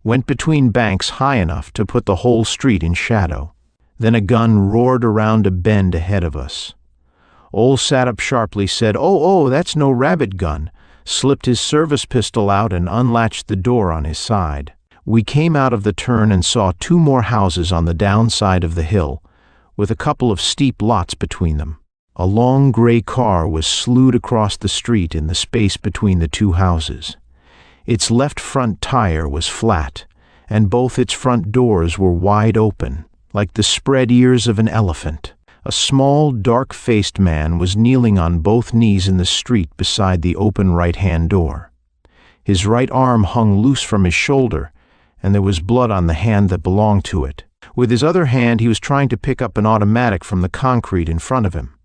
went between banks high enough to put the whole street in shadow. Then a gun roared around a bend ahead of us. Oles sat up sharply, said, Oh, that's no rabbit gun," slipped his service pistol out and unlatched the door on his side. We came out of the turn and saw 2 more houses on the downside of the hill, with a couple of steep lots between them. A long gray car was slewed across the street in the space between the 2 houses. Its left front tire was flat, and both its front doors were wide open, like the spread ears of an elephant. A small, dark-faced man was kneeling on both knees in the street beside the open right-hand door. His right arm hung loose from his shoulder, and there was blood on the hand that belonged to it. With his other hand, he was trying to pick up an automatic from the concrete in front of him.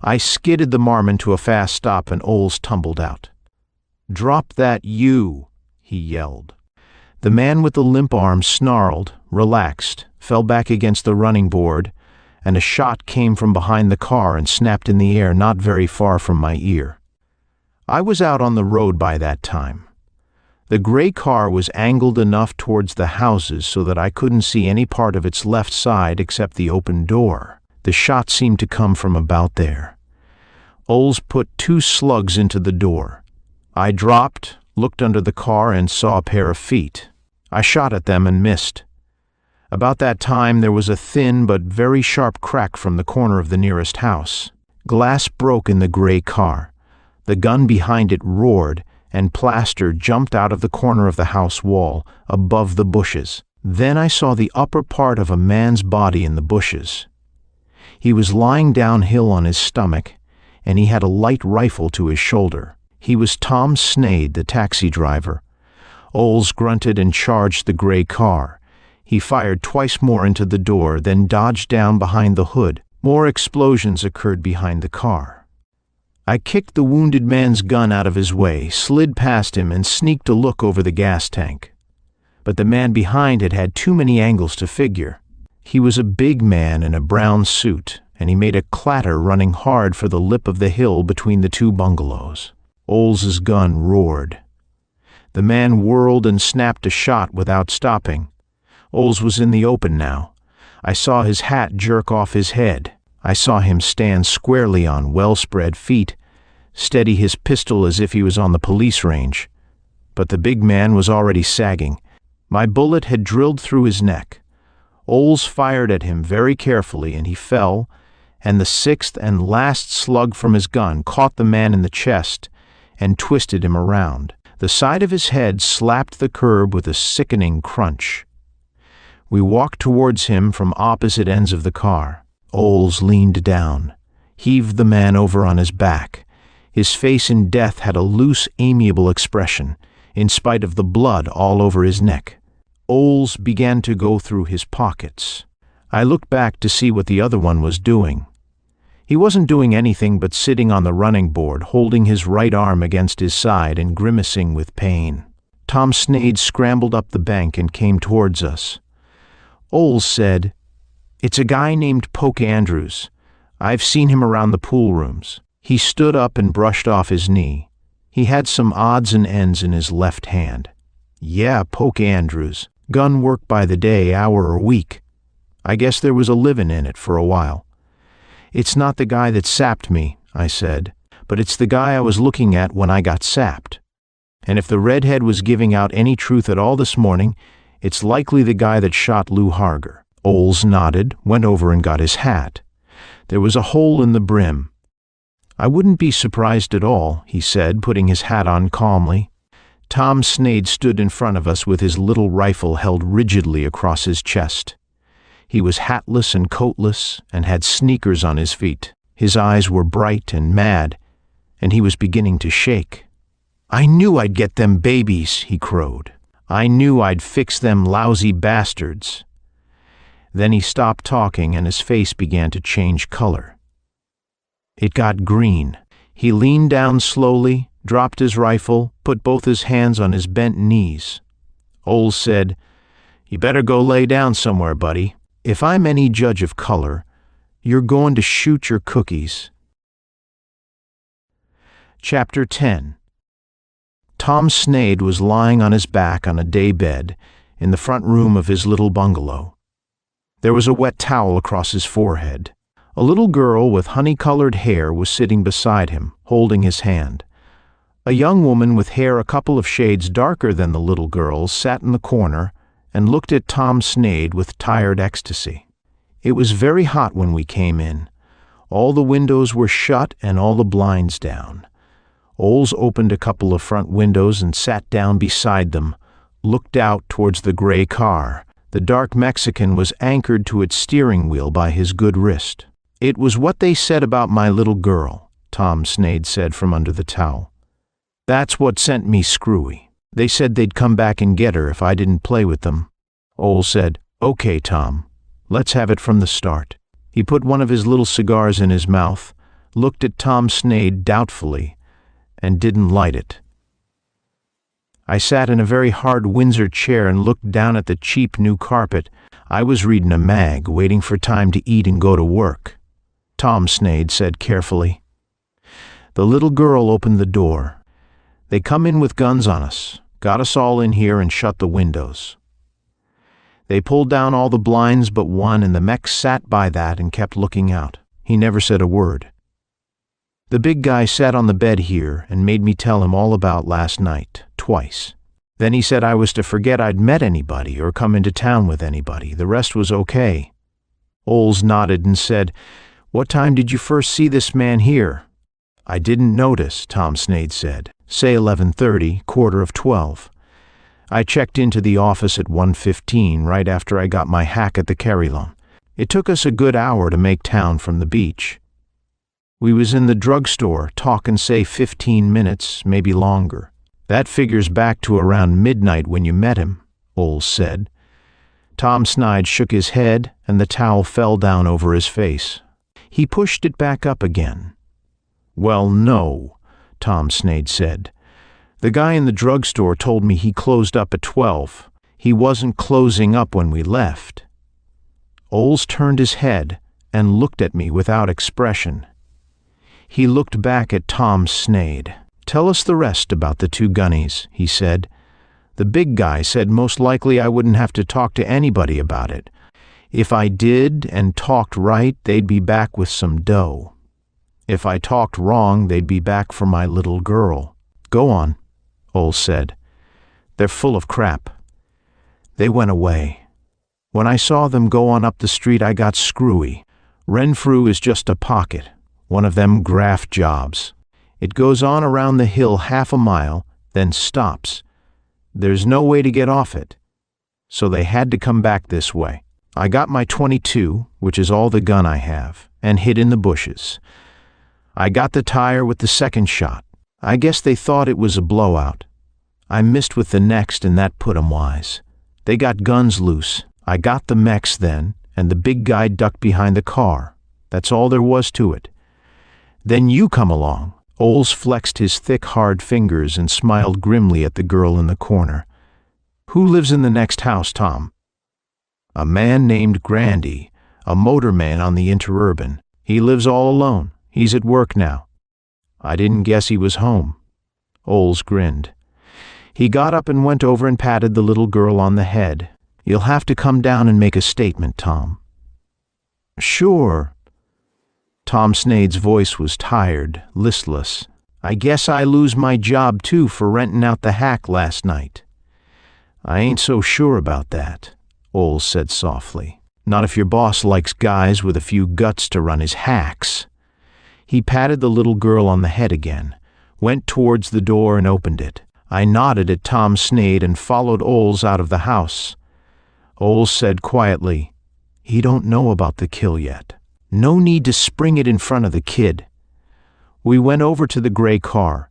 I skidded the Marmon to a fast stop, and Oles tumbled out. "Drop that, you!" he yelled. The man with the limp arm snarled, relaxed, fell back against the running board, and a shot came from behind the car and snapped in the air not very far from my ear. I was out on the road by that time. The gray car was angled enough towards the houses so that I couldn't see any part of its left side except the open door. The shot seemed to come from about there. Oles put 2 slugs into the door. I dropped, looked under the car, and saw a pair of feet. I shot at them and missed. About that time, there was a thin but very sharp crack from the corner of the nearest house. Glass broke in the gray car. The gun behind it roared, and plaster jumped out of the corner of the house wall, above the bushes. Then I saw the upper part of a man's body in the bushes. He was lying downhill on his stomach, and he had a light rifle to his shoulder. He was Tom Snade, the taxi driver. Oles grunted and charged the gray car. He fired twice more into the door, then dodged down behind the hood. More explosions occurred behind the car. I kicked the wounded man's gun out of his way, slid past him, and sneaked a look over the gas tank. But the man behind had had too many angles to figure. He was a big man in a brown suit, and he made a clatter running hard for the lip of the hill between the 2 bungalows. Oles's gun roared. The man whirled and snapped a shot without stopping. Oles was in the open now. I saw his hat jerk off his head. I saw him stand squarely on well-spread feet, steady his pistol as if he was on the police range. But the big man was already sagging. My bullet had drilled through his neck. Oles fired at him very carefully, and he fell, and the sixth and last slug from his gun caught the man in the chest and twisted him around. The side of his head slapped the curb with a sickening crunch. We walked towards him from opposite ends of the car. Oles leaned down, heaved the man over on his back. His face in death had a loose, amiable expression, in spite of the blood all over his neck. Oles began to go through his pockets. I looked back to see what the other one was doing. He wasn't doing anything but sitting on the running board, holding his right arm against his side and grimacing with pain. Tom Snade scrambled up the bank and came towards us. Oles said, "It's a guy named Poke Andrews. I've seen him around the pool rooms." He stood up and brushed off his knee. He had some odds and ends in his left hand. "Yeah, Poke Andrews. Gun work by the day, hour or week. I guess there was a livin' in it for a while." "It's not the guy that sapped me," I said, "but it's the guy I was looking at when I got sapped. And if the redhead was giving out any truth at all this morning, it's likely the guy that shot Lou Harger." Oles nodded, went over and got his hat. There was a hole in the brim. "I wouldn't be surprised at all," he said, putting his hat on calmly. Tom Snade stood in front of us with his little rifle held rigidly across his chest. He was hatless and coatless and had sneakers on his feet. His eyes were bright and mad, and he was beginning to shake. "I knew I'd get them babies," he crowed. "I knew I'd fix them lousy bastards." Then he stopped talking and his face began to change color. It got green. He leaned down slowly, dropped his rifle, put both his hands on his bent knees. Oles said, "You better go lay down somewhere, buddy. If I'm any judge of color, you're going to shoot your cookies." Chapter 10. Tom Snade was lying on his back on a day bed in the front room of his little bungalow. There was a wet towel across his forehead. A little girl with honey-colored hair was sitting beside him, holding his hand. A young woman with hair a couple of shades darker than the little girl's sat in the corner and looked at Tom Snade with tired ecstasy. It was very hot when we came in. All the windows were shut and all the blinds down. Oles opened a couple of front windows and sat down beside them, looked out towards the gray car. The dark Mexican was anchored to its steering wheel by his good wrist. "It was what they said about my little girl," Tom Snade said from under the towel. "That's what sent me screwy. They said they'd come back and get her if I didn't play with them." Oles said, "Okay, Tom, let's have it from the start." He put one of his little cigars in his mouth, looked at Tom Snade doubtfully, and didn't light it. I sat in a very hard Windsor chair and looked down at the cheap new carpet. I was reading a mag, waiting for time to eat and go to work. Tom Snade said carefully. The little girl opened the door. "They come in with guns on us, got us all in here and shut the windows. They pulled down all the blinds but one, and the Mex sat by that and kept looking out. He never said a word. The big guy sat on the bed here and made me tell him all about last night, twice. Then he said I was to forget I'd met anybody or come into town with anybody. The rest was okay." Oles nodded and said, "What time did you first see this man here?" "I didn't notice," Tom Snade said. "Say 11:30, 11:45. I checked into the office at 1:15 right after I got my hack at the Carillon. It took us a good hour to make town from the beach. We was in the drugstore talkin' say 15 minutes, maybe longer. That figures back to around midnight when you met him," Oles said. Tom Snade shook his head and the towel fell down over his face. He pushed it back up again. "Well, no," Tom Snade said. "The guy in the drugstore told me he closed up at 12. He wasn't closing up when we left." Oles turned his head and looked at me without expression. He looked back at Tom Snade. "Tell us the rest about the two gunnies," he said. "The big guy said most likely I wouldn't have to talk to anybody about it. If I did and talked right, they'd be back with some dough. If I talked wrong, they'd be back for my little girl. Go on, Oles said. They're full of crap. They went away. When I saw them go on up the street, I got screwy. Renfrew is just a pocket, one of them graft jobs. It goes on around the hill half a mile, then stops. There's no way to get off it. So they had to come back this way. I got my .22, which is all the gun I have, and hid in the bushes. I got the tire with the second shot. I guess they thought it was a blowout. I missed with the next, and that put 'em wise. They got guns loose. I got the mechs then, and the big guy ducked behind the car. That's all there was to it. Then you come along. Oles flexed his thick, hard fingers and smiled grimly at the girl in the corner. Who lives in the next house, Tom? A man named Grandy, a motorman on the interurban. He lives all alone. He's at work now. I didn't guess he was home. Oles grinned. He got up and went over and patted the little girl on the head. You'll have to come down and make a statement, Tom. Sure. Tom Snade's voice was tired, listless. I guess I lose my job, too, for renting out the hack last night. I ain't so sure about that, Oles said softly. Not if your boss likes guys with a few guts to run his hacks. He patted the little girl on the head again, went towards the door and opened it. I nodded at Tom Snade and followed Oles out of the house. Oles said quietly, He don't know about the kill yet. No need to spring it in front of the kid. We went over to the gray car.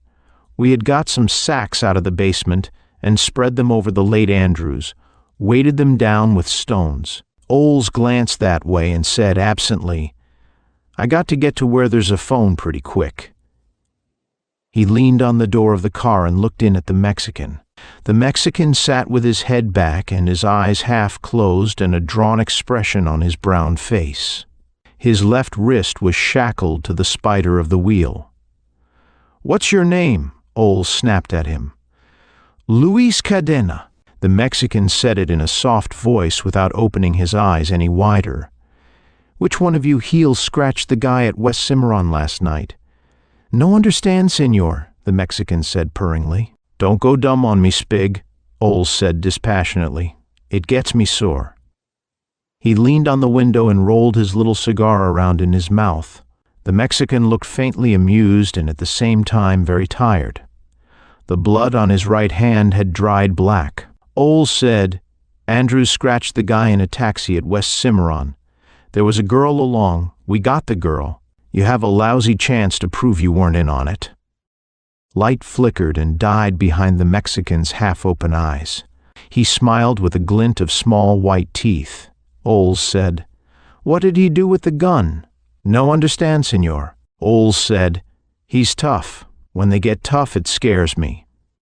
We had got some sacks out of the basement and spread them over the late Andrews, weighted them down with stones. Oles glanced that way and said absently, I got to get to where there's a phone pretty quick. He leaned on the door of the car and looked in at the Mexican. The Mexican sat with his head back and his eyes half closed and a drawn expression on his brown face. His left wrist was shackled to the spider of the wheel. What's your name? Oles snapped at him. Luis Cadena. The Mexican said it in a soft voice without opening his eyes any wider. Which one of you heels scratched the guy at West Cimarron last night? No understand, senor, the Mexican said purringly. Don't go dumb on me, Spig, Oles said dispassionately. It gets me sore. He leaned on the window and rolled his little cigar around in his mouth. The Mexican looked faintly amused and at the same time very tired. The blood on his right hand had dried black. Oles said, Andrews scratched the guy in a taxi at West Cimarron. There was a girl along. We got the girl. You have a lousy chance to prove you weren't in on it. Light flickered and died behind the Mexican's half-open eyes. He smiled with a glint of small white teeth. Oles said, What did he do with the gun? No understand, senor. Oles said, He's tough. When they get tough, it scares me.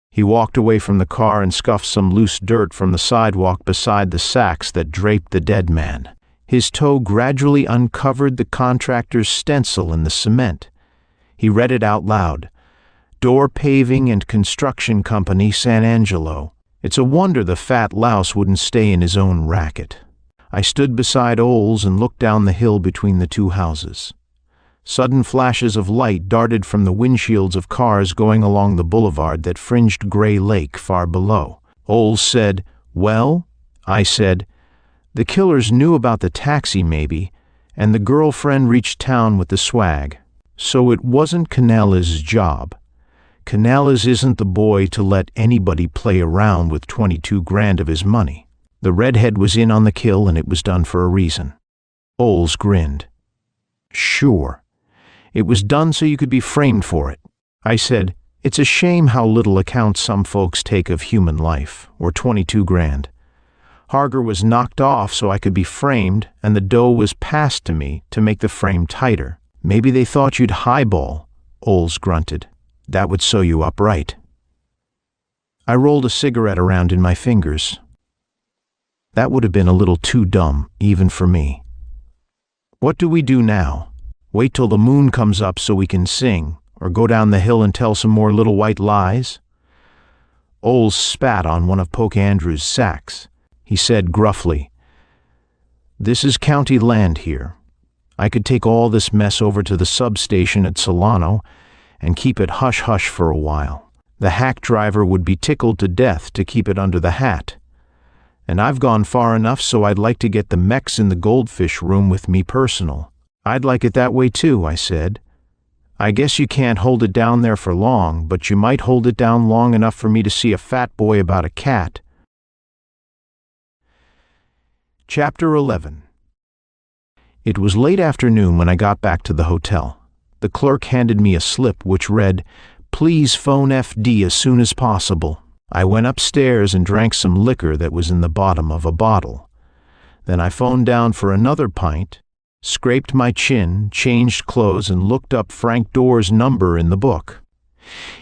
He walked away from the car and scuffed some loose dirt from the sidewalk beside the sacks that draped the dead man. His toe gradually uncovered the contractor's stencil in the cement. He read it out loud. Dorr Paving and Construction Company, San Angelo. It's a wonder the fat louse wouldn't stay in his own racket. I stood beside Oles and looked down the hill between the two houses. Sudden flashes of light darted from the windshields of cars going along the boulevard that fringed Gray Lake far below. Oles said, Well? I said, The killers knew about the taxi maybe, and the girlfriend reached town with the swag. So it wasn't Canales' job. Canales isn't the boy to let anybody play around with 22 grand of his money. The redhead was in on the kill and it was done for a reason. Oles grinned. Sure. It was done so you could be framed for it. I said, It's a shame how little account some folks take of human life, or 22 grand. Harger was knocked off so I could be framed, and the dough was passed to me to make the frame tighter. Maybe they thought you'd highball, Oles grunted. That would sew you up right. I rolled a cigarette around in my fingers. That would have been a little too dumb, even for me. What do we do now? Wait till the moon comes up so we can sing, or go down the hill and tell some more little white lies? Oles spat on one of Poke Andrews' sacks. He said gruffly, This is county land here. I could take all this mess over to the substation at Solano and keep it hush-hush for a while. The hack driver would be tickled to death to keep it under the hat. And I've gone far enough so I'd like to get the mechs in the goldfish room with me personal. I'd like it that way too, I said. I guess you can't hold it down there for long, but you might hold it down long enough for me to see a fat boy about a cat. Chapter 11. It was late afternoon when I got back to the hotel. The clerk handed me a slip which read, "Please phone FD as soon as possible." I went upstairs and drank some liquor that was in the bottom of a bottle. Then I phoned down for another pint, scraped my chin, changed clothes, and looked up Frank Dorr's number in the book.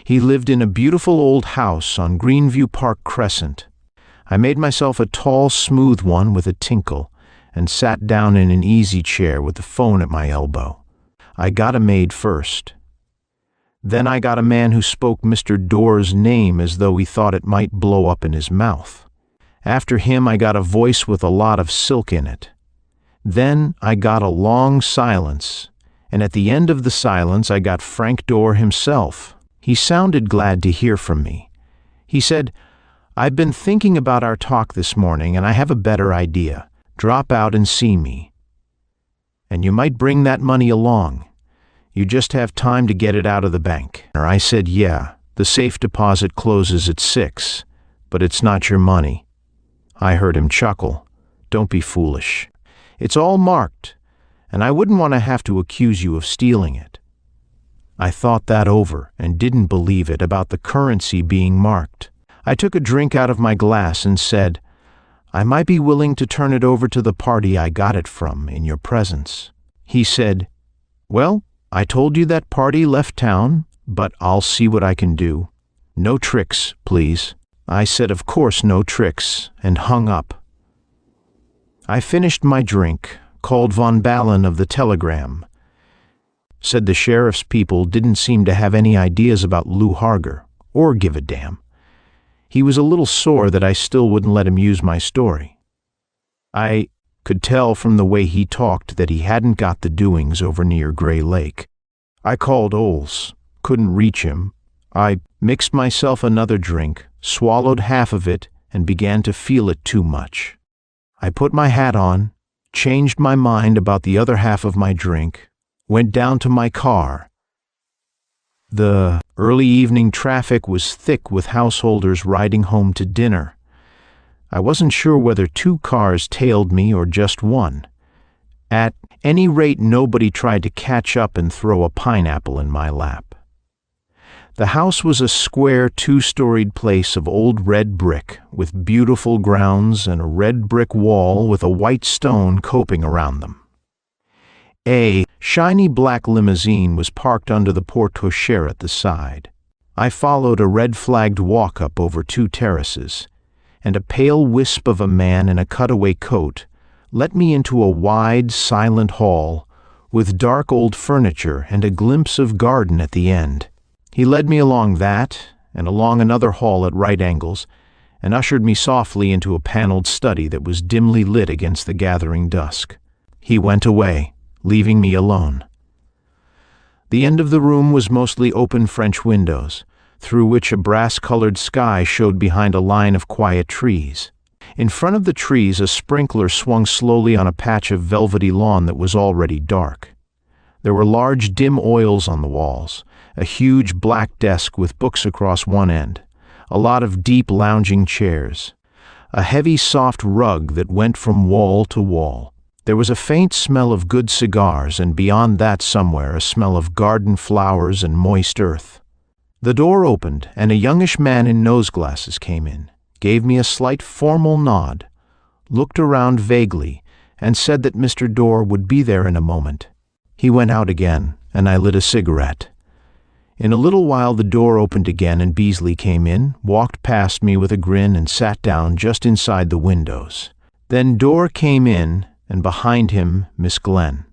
He lived in a beautiful old house on Greenview Park Crescent. I made myself a tall, smooth one with a tinkle and sat down in an easy chair with the phone at my elbow. I got a maid first. Then I got a man who spoke Mr. Dorr's name as though he thought it might blow up in his mouth. After him I got a voice with a lot of silk in it. Then I got a long silence, and at the end of the silence I got Frank Dorr himself. He sounded glad to hear from me. He said, "I've been thinking about our talk this morning, and I have a better idea. Drop out and see me. And you might bring that money along. You just have time to get it out of the bank." I said, "Yeah, the safe deposit closes at 6, but it's not your money." I heard him chuckle. "Don't be foolish. It's all marked, and I wouldn't want to have to accuse you of stealing it." I thought that over and didn't believe it about the currency being marked. I took a drink out of my glass and said, "I might be willing to turn it over to the party I got it from in your presence." He said, "Well, I told you that party left town, but I'll see what I can do. No tricks, please." I said, "Of course, no tricks," and hung up. I finished my drink, called Von Ballen of the Telegram. Said the sheriff's people didn't seem to have any ideas about Lou Harger, or give a damn. He was a little sore that I still wouldn't let him use my story. I could tell from the way he talked that he hadn't got the doings over near Gray Lake. I called Oles, couldn't reach him. I mixed myself another drink, swallowed half of it, and began to feel it too much. I put my hat on, changed my mind about the other half of my drink, went down to my car. The early evening traffic was thick with householders riding home to dinner. I wasn't sure whether 2 cars tailed me or just one. At any rate, nobody tried to catch up and throw a pineapple in my lap. The house was a square 2-storied place of old red brick with beautiful grounds and a red brick wall with a white stone coping around them. A shiny black limousine was parked under the porte-cochere at the side. I followed a red-flagged walk-up over 2 terraces, and a pale wisp of a man in a cutaway coat let me into a wide, silent hall with dark old furniture and a glimpse of garden at the end. He led me along that, and along another hall at right angles, and ushered me softly into a paneled study that was dimly lit against the gathering dusk. He went away, leaving me alone. The end of the room was mostly open French windows, through which a brass-colored sky showed behind a line of quiet trees. In front of the trees, a sprinkler swung slowly on a patch of velvety lawn that was already dark. There were large dim oils on the walls, a huge black desk with books across one end, a lot of deep lounging chairs, a heavy soft rug that went from wall to wall. There was a faint smell of good cigars, and beyond that somewhere a smell of garden flowers and moist earth. The door opened, and a youngish man in nose glasses came in, gave me a slight formal nod, looked around vaguely, and said that Mr. Dorr would be there in a moment. He went out again, and I lit a cigarette. In a little while the door opened again and Beasley came in, walked past me with a grin and sat down just inside the windows. Then Dorr came in, and behind him Miss Glenn.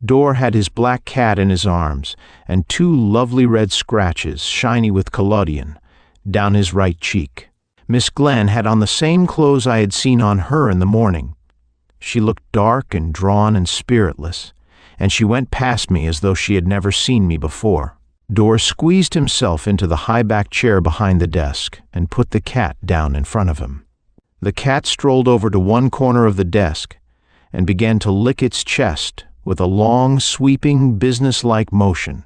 Dorr had his black cat in his arms, and 2 lovely red scratches, shiny with collodion, down his right cheek. Miss Glenn had on the same clothes I had seen on her in the morning. She looked dark and drawn and spiritless, and she went past me as though she had never seen me before. Dorr squeezed himself into the high-back chair behind the desk and put the cat down in front of him. The cat strolled over to one corner of the desk and began to lick its chest with a long, sweeping, businesslike motion.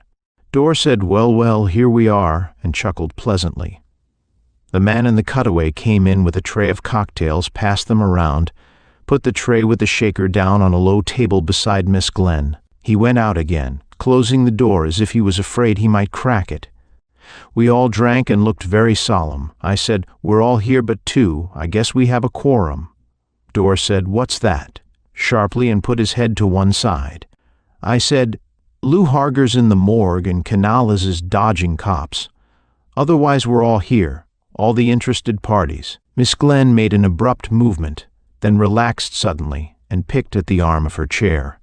Dorr said, well, here we are, and chuckled pleasantly. The man in the cutaway came in with a tray of cocktails, passed them around, put the tray with the shaker down on a low table beside Miss Glenn. He went out again, closing the door as if he was afraid he might crack it. We all drank and looked very solemn. I said, "We're all here but two. I guess we have a quorum." Dorr said, "What's that?" sharply, and put his head to one side. I said, "Lou Harger's in the morgue and Canales is dodging cops. Otherwise we're all here, all the interested parties." Miss Glenn made an abrupt movement, then relaxed suddenly and picked at the arm of her chair.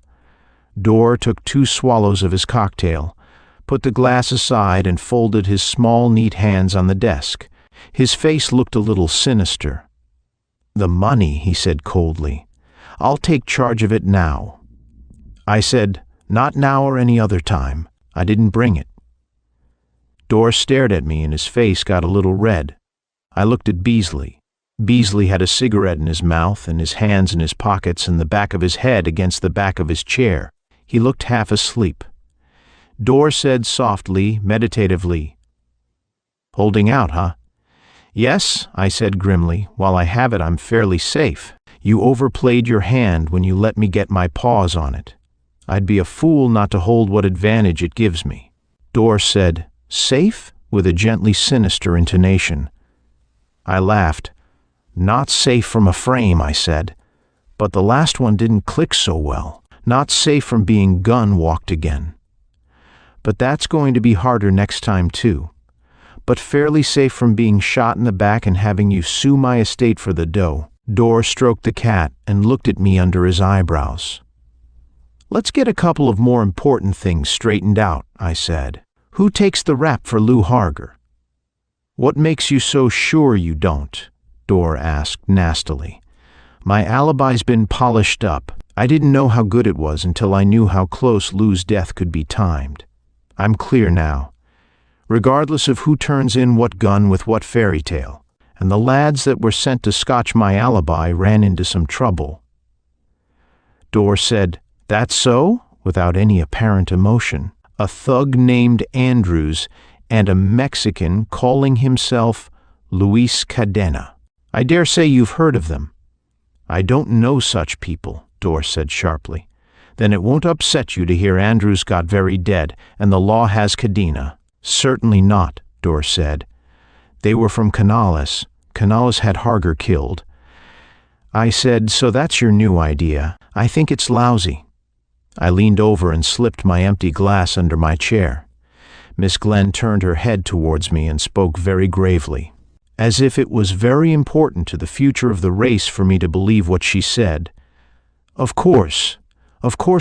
Dorr took 2 swallows of his cocktail, put the glass aside, and folded his small, neat hands on the desk. His face looked a little sinister. "The money," he said coldly. "I'll take charge of it now." I said, "Not now or any other time. I didn't bring it." Dorr stared at me and his face got a little red. I looked at Beasley. Beasley had a cigarette in his mouth and his hands in his pockets and the back of his head against the back of his chair. He looked half asleep. Dorr said softly, meditatively, "Holding out, huh?" "Yes," I said grimly. "While I have it, I'm fairly safe. You overplayed your hand when you let me get my paws on it. I'd be a fool not to hold what advantage it gives me." Dorr said, "Safe?" with a gently sinister intonation. I laughed. "Not safe from a frame," I said. "But the last one didn't click so well. Not safe from being gun-walked again. But that's going to be harder next time, too. But fairly safe from being shot in the back and having you sue my estate for the dough." Dorr stroked the cat and looked at me under his eyebrows. "Let's get a couple of more important things straightened out," I said. "Who takes the rap for Lou Harger?" "What makes you so sure you don't?" Dorr asked nastily. "My alibi's been polished up. I didn't know how good it was until I knew how close Lou's death could be timed. I'm clear now. Regardless of who turns in what gun with what fairy tale, and the lads that were sent to scotch my alibi ran into some trouble." Dorr said, "That's so?" without any apparent emotion. "A thug named Andrews and a Mexican calling himself Luis Cadena. I dare say you've heard of them." "I don't know such people," Dorr said sharply. "Then it won't upset you to hear Andrews got very dead and the law has Cadena." "Certainly not," Dorr said. "They were from Canales. Canales had Harger killed." I said, "So that's your new idea. I think it's lousy." I leaned over and slipped my empty glass under my chair. Miss Glenn turned her head towards me and spoke very gravely, as if it was very important to the future of the race for me to believe what she said. Of course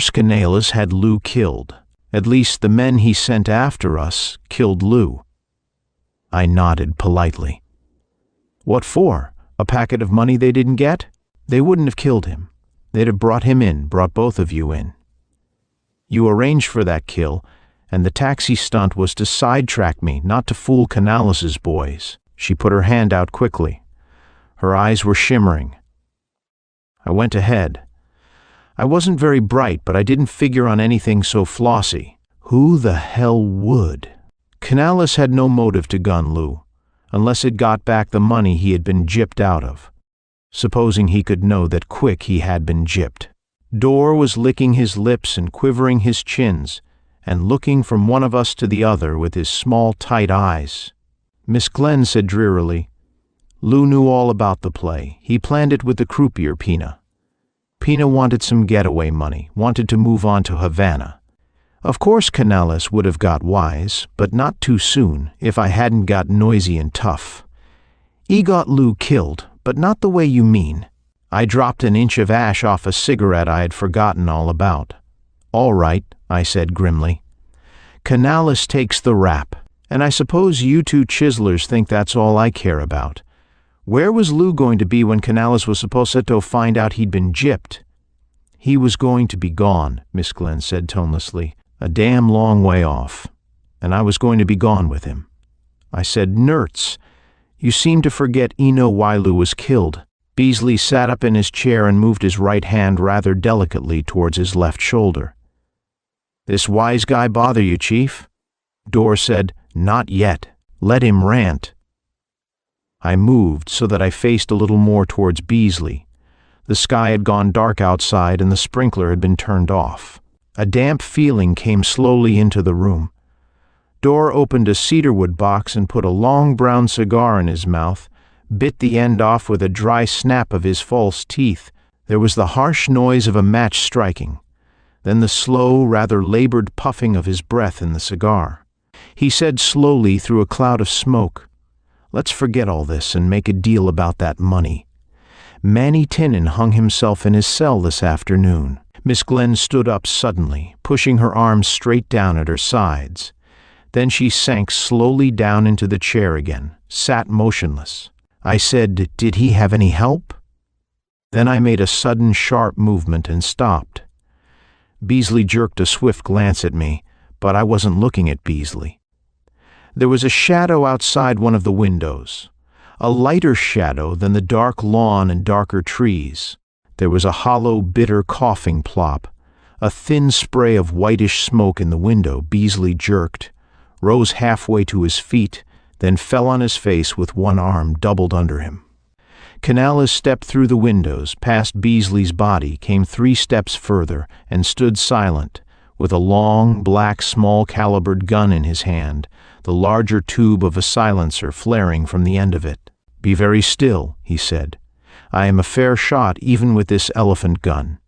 Canales had Lou killed. At least the men he sent after us killed Lou." I nodded politely. "What for? A packet of money they didn't get? They wouldn't have killed him. They'd have brought him in, brought both of you in. You arranged for that kill, and the taxi stunt was to sidetrack me, not to fool Canales' boys." She put her hand out quickly. Her eyes were shimmering. I went ahead. I wasn't very bright, but I didn't figure on anything so flossy. Who the hell would? Canales had no motive to gun Lou, unless it got back the money he had been gypped out of. Supposing he could know that quick he had been gypped. Dorr was licking his lips and quivering his chins, and looking from one of us to the other with his small, tight eyes. Miss Glenn said drearily, "Lou knew all about the play. He planned it with the croupier, Pina. Pina wanted some getaway money, wanted to move on to Havana. Of course Canales would have got wise, but not too soon, if I hadn't got noisy and tough. He got Lou killed, but not the way you mean." I dropped an inch of ash off a cigarette I had forgotten all about. "All right," I said grimly. "Canales takes the rap, and I suppose you two chiselers think that's all I care about. Where was Lou going to be when Canales was supposed to find out he'd been gypped? He was going to be gone, Miss Glenn said tonelessly, a damn long way off, and I was going to be gone with him. I said, Nertz, you seem to forget Eno Wailu was killed. Beasley sat up in his chair and moved his right hand rather delicately towards his left shoulder. This wise guy bother you, Chief? Dorr said, Not yet. Let him rant. I moved so that I faced a little more towards Beasley. The sky had gone dark outside and the sprinkler had been turned off. A damp feeling came slowly into the room. Dorr opened a cedarwood box and put a long brown cigar in his mouth, bit the end off with a dry snap of his false teeth. There was the harsh noise of a match striking, then the slow, rather labored puffing of his breath in the cigar. He said slowly through a cloud of smoke, Let's forget all this and make a deal about that money. Manny Tinnan hung himself in his cell this afternoon. Miss Glenn stood up suddenly, pushing her arms straight down at her sides. Then she sank slowly down into the chair again, sat motionless. I said, Did he have any help? Then I made a sudden sharp movement and stopped. Beasley jerked a swift glance at me, but I wasn't looking at Beasley. There was a shadow outside one of the windows, a lighter shadow than the dark lawn and darker trees. There was a hollow, bitter coughing plop, a thin spray of whitish smoke in the window. Beasley jerked, rose halfway to his feet, then fell on his face with one arm doubled under him. Canales stepped through the windows, past Beasley's body, came 3 steps further, and stood silent, with a long, black, small-calibered gun in his hand, the larger tube of a silencer flaring from the end of it. Be very still, he said. I am a fair shot even with this elephant gun.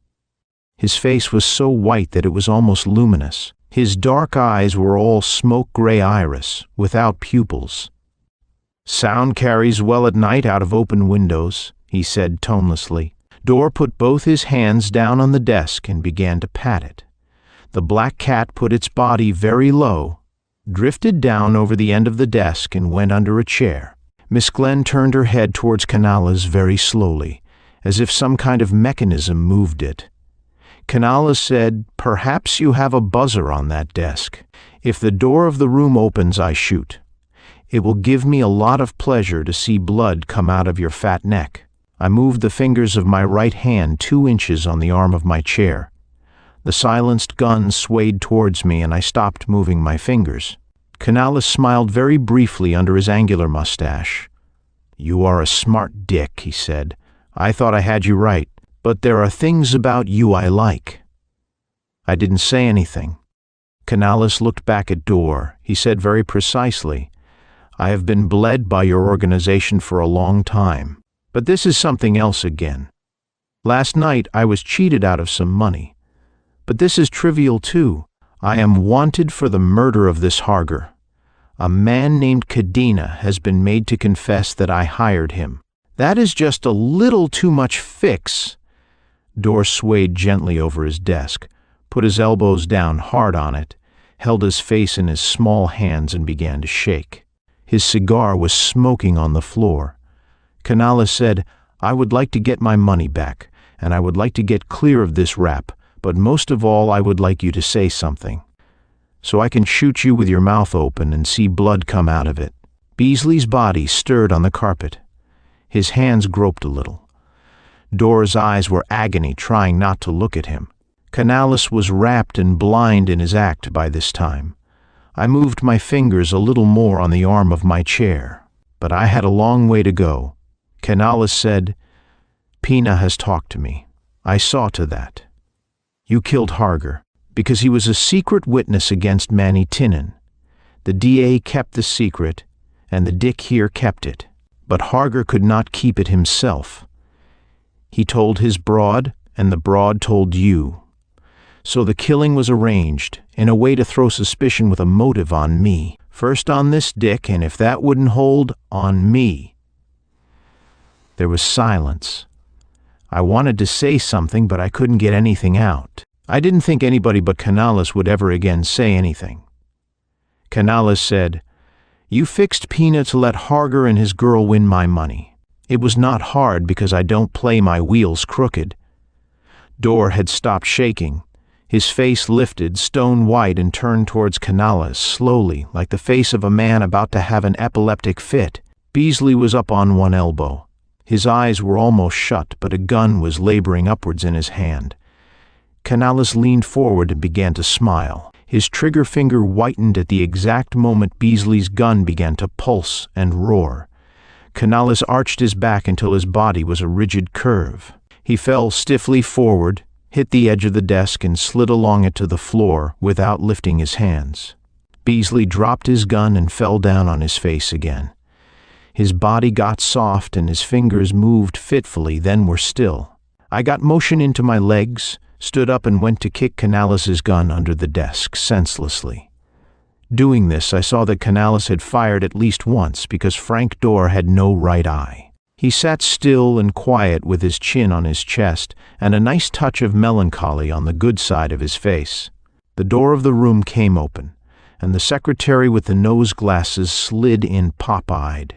His face was so white that it was almost luminous. His dark eyes were all smoke-gray iris, without pupils. Sound carries well at night out of open windows, he said tonelessly. Dorr put both his hands down on the desk and began to pat it. The black cat put its body very low, drifted down over the end of the desk and went under a chair. Miss Glenn turned her head towards Canales very slowly, as if some kind of mechanism moved it. Canales said, Perhaps you have a buzzer on that desk. If the door of the room opens, I shoot. It will give me a lot of pleasure to see blood come out of your fat neck. I moved the fingers of my right hand 2 inches on the arm of my chair. The silenced gun swayed towards me and I stopped moving my fingers. Canales smiled very briefly under his angular mustache. You are a smart dick, he said. I thought I had you right, but there are things about you I like. I didn't say anything. Canales looked back at Dorr. He said very precisely, I have been bled by your organization for a long time, but this is something else again. Last night I was cheated out of some money, but this is trivial too. I am wanted for the murder of this Harger. A man named Cadena has been made to confess that I hired him. That is just a little too much fix. Dorr swayed gently over his desk, put his elbows down hard on it, held his face in his small hands and began to shake. His cigar was smoking on the floor. Canales said, I would like to get my money back, and I would like to get clear of this rap, but most of all I would like you to say something, so I can shoot you with your mouth open and see blood come out of it. Beasley's body stirred on the carpet. His hands groped a little. Dorr's eyes were agony, trying not to look at him. Canales was wrapped and blind in his act by this time. I moved my fingers a little more on the arm of my chair, but I had a long way to go. Canales said, Pina has talked to me. I saw to that. You killed Harger because he was a secret witness against Manny Tinnan. The DA kept the secret, and the dick here kept it. But Harger could not keep it himself. He told his broad, and the broad told you. So the killing was arranged, in a way to throw suspicion with a motive on me. First on this dick, and if that wouldn't hold, on me. There was silence. I wanted to say something, but I couldn't get anything out. I didn't think anybody but Canales would ever again say anything. Canales said, You fixed Pina to let Harger and his girl win my money. It was not hard because I don't play my wheels crooked. Dorr had stopped shaking. His face lifted, stone white, and turned towards Canales, slowly, like the face of a man about to have an epileptic fit. Beasley was up on one elbow. His eyes were almost shut, but a gun was laboring upwards in his hand. Canales leaned forward and began to smile. His trigger finger whitened at the exact moment Beasley's gun began to pulse and roar. Canales arched his back until his body was a rigid curve. He fell stiffly forward, hit the edge of the desk, and slid along it to the floor without lifting his hands. Beasley dropped his gun and fell down on his face again. His body got soft and his fingers moved fitfully, then were still. I got motion into my legs, stood up and went to kick Canales' gun under the desk, senselessly. Doing this, I saw that Canales had fired at least once because Frank Dorr had no right eye. He sat still and quiet with his chin on his chest and a nice touch of melancholy on the good side of his face. The door of the room came open, and the secretary with the nose glasses slid in pop-eyed.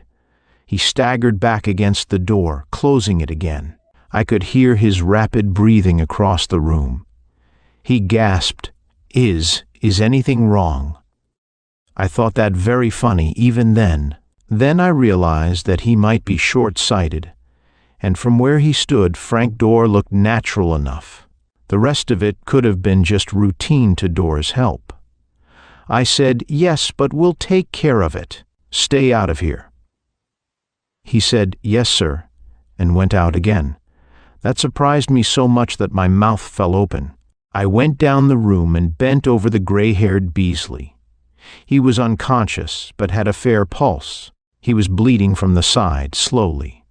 He staggered back against the door, closing it again. I could hear his rapid breathing across the room. He gasped, Is anything wrong?" I thought that very funny even then. Then I realized that he might be short-sighted, and from where he stood, Frank Dorr looked natural enough. The rest of it could have been just routine to Dorr's help. I said, "Yes, but we'll take care of it. Stay out of here." He said, "Yes, sir," and went out again. That surprised me so much that my mouth fell open. I went down the room and bent over the gray-haired Beasley. He was unconscious, but had a fair pulse. He was bleeding from the side, slowly.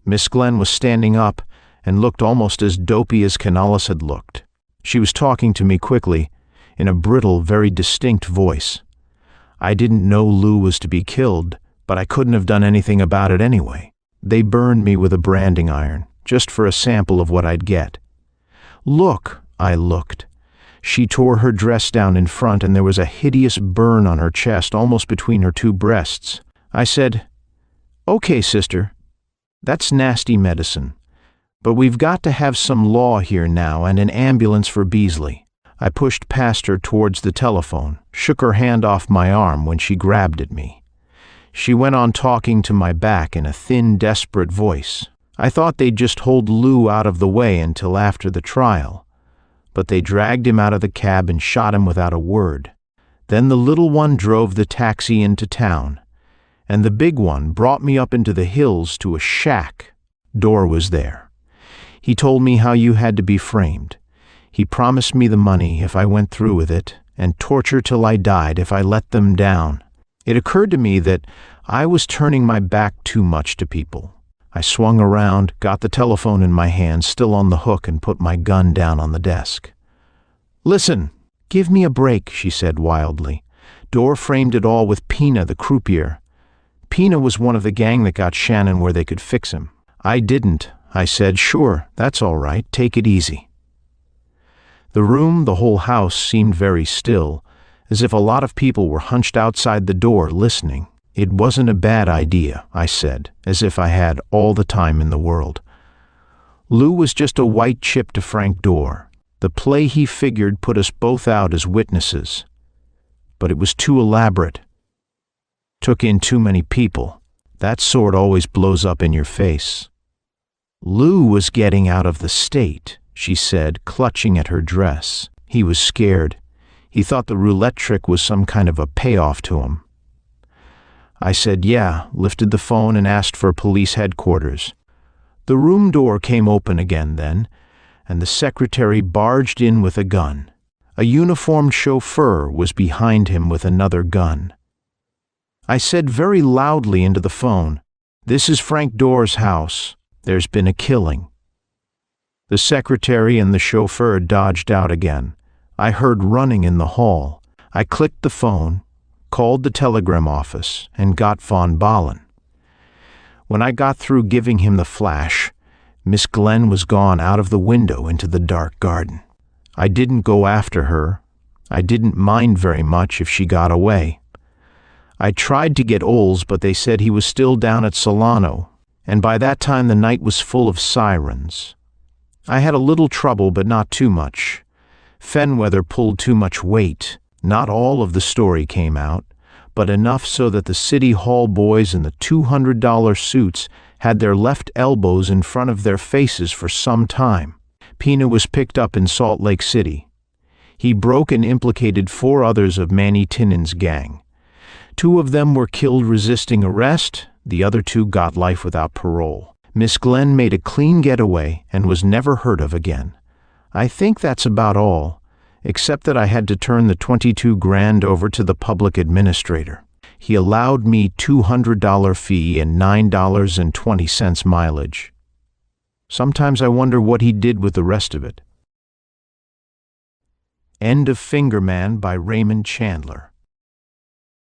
Miss Glenn was standing up and looked almost as dopey as Canales had looked. She was talking to me quickly, in a brittle, very distinct voice. I didn't know Lou was to be killed, but I couldn't have done anything about it anyway. They burned me with a branding iron, just for a sample of what I'd get. "Look," I looked. She tore her dress down in front, and there was a hideous burn on her chest, almost between her two breasts. I said, "Okay, sister, that's nasty medicine, but we've got to have some law here now and an ambulance for Beasley." I pushed past her towards the telephone, shook her hand off my arm when she grabbed at me. She went on talking to my back in a thin, desperate voice. I thought they'd just hold Lou out of the way until after the trial, but they dragged him out of the cab and shot him without a word. Then the little one drove the taxi into town, and the big one brought me up into the hills to a shack. Dorr was there. He told me how you had to be framed. He promised me the money if I went through with it, and torture till I died if I let them down. It occurred to me that I was turning my back too much to people. I swung around, got the telephone in my hand, still on the hook, and put my gun down on the desk. "Listen, give me a break," she said wildly. Dorr framed it all with Pina, the croupier. Pina was one of the gang that got Shannon where they could fix him. I didn't. I said, "Sure, that's all right. Take it easy." The room, the whole house, seemed very still, as if a lot of people were hunched outside the door listening. "It wasn't a bad idea," I said, as if I had all the time in the world. Lou was just a white chip to Frank Dorr. The play he figured put us both out as witnesses. But it was too elaborate. Took in too many people. That sort always blows up in your face. "Lou was getting out of the state," she said, clutching at her dress. He was scared. He thought the roulette trick was some kind of a payoff to him. I said, "Yeah," lifted the phone and asked for police headquarters. The room door came open again then, and the secretary barged in with a gun. A uniformed chauffeur was behind him with another gun. I said very loudly into the phone, "This is Frank Dorr's house. There's been a killing." The secretary and the chauffeur dodged out again. I heard running in the hall. I clicked the phone, called the telegram office, and got von Ballen. When I got through giving him the flash, Miss Glenn was gone out of the window into the dark garden. I didn't go after her. I didn't mind very much if she got away. I tried to get Oles, but they said he was still down at Solano, and by that time the night was full of sirens. I had a little trouble, but not too much. Fenweather pulled too much weight. Not all of the story came out, but enough so that the city hall boys in the $200 suits had their left elbows in front of their faces for some time. Pina was picked up in Salt Lake City. He broke and implicated 4 others of Manny Tinnen's gang. 2 of them were killed resisting arrest, the other 2 got life without parole. Miss Glenn made a clean getaway and was never heard of again. I think that's about all, except that I had to turn the $22,000 over to the public administrator. He allowed me $200 fee and $9.20 mileage. Sometimes I wonder what he did with the rest of it. End of Fingerman by Raymond Chandler.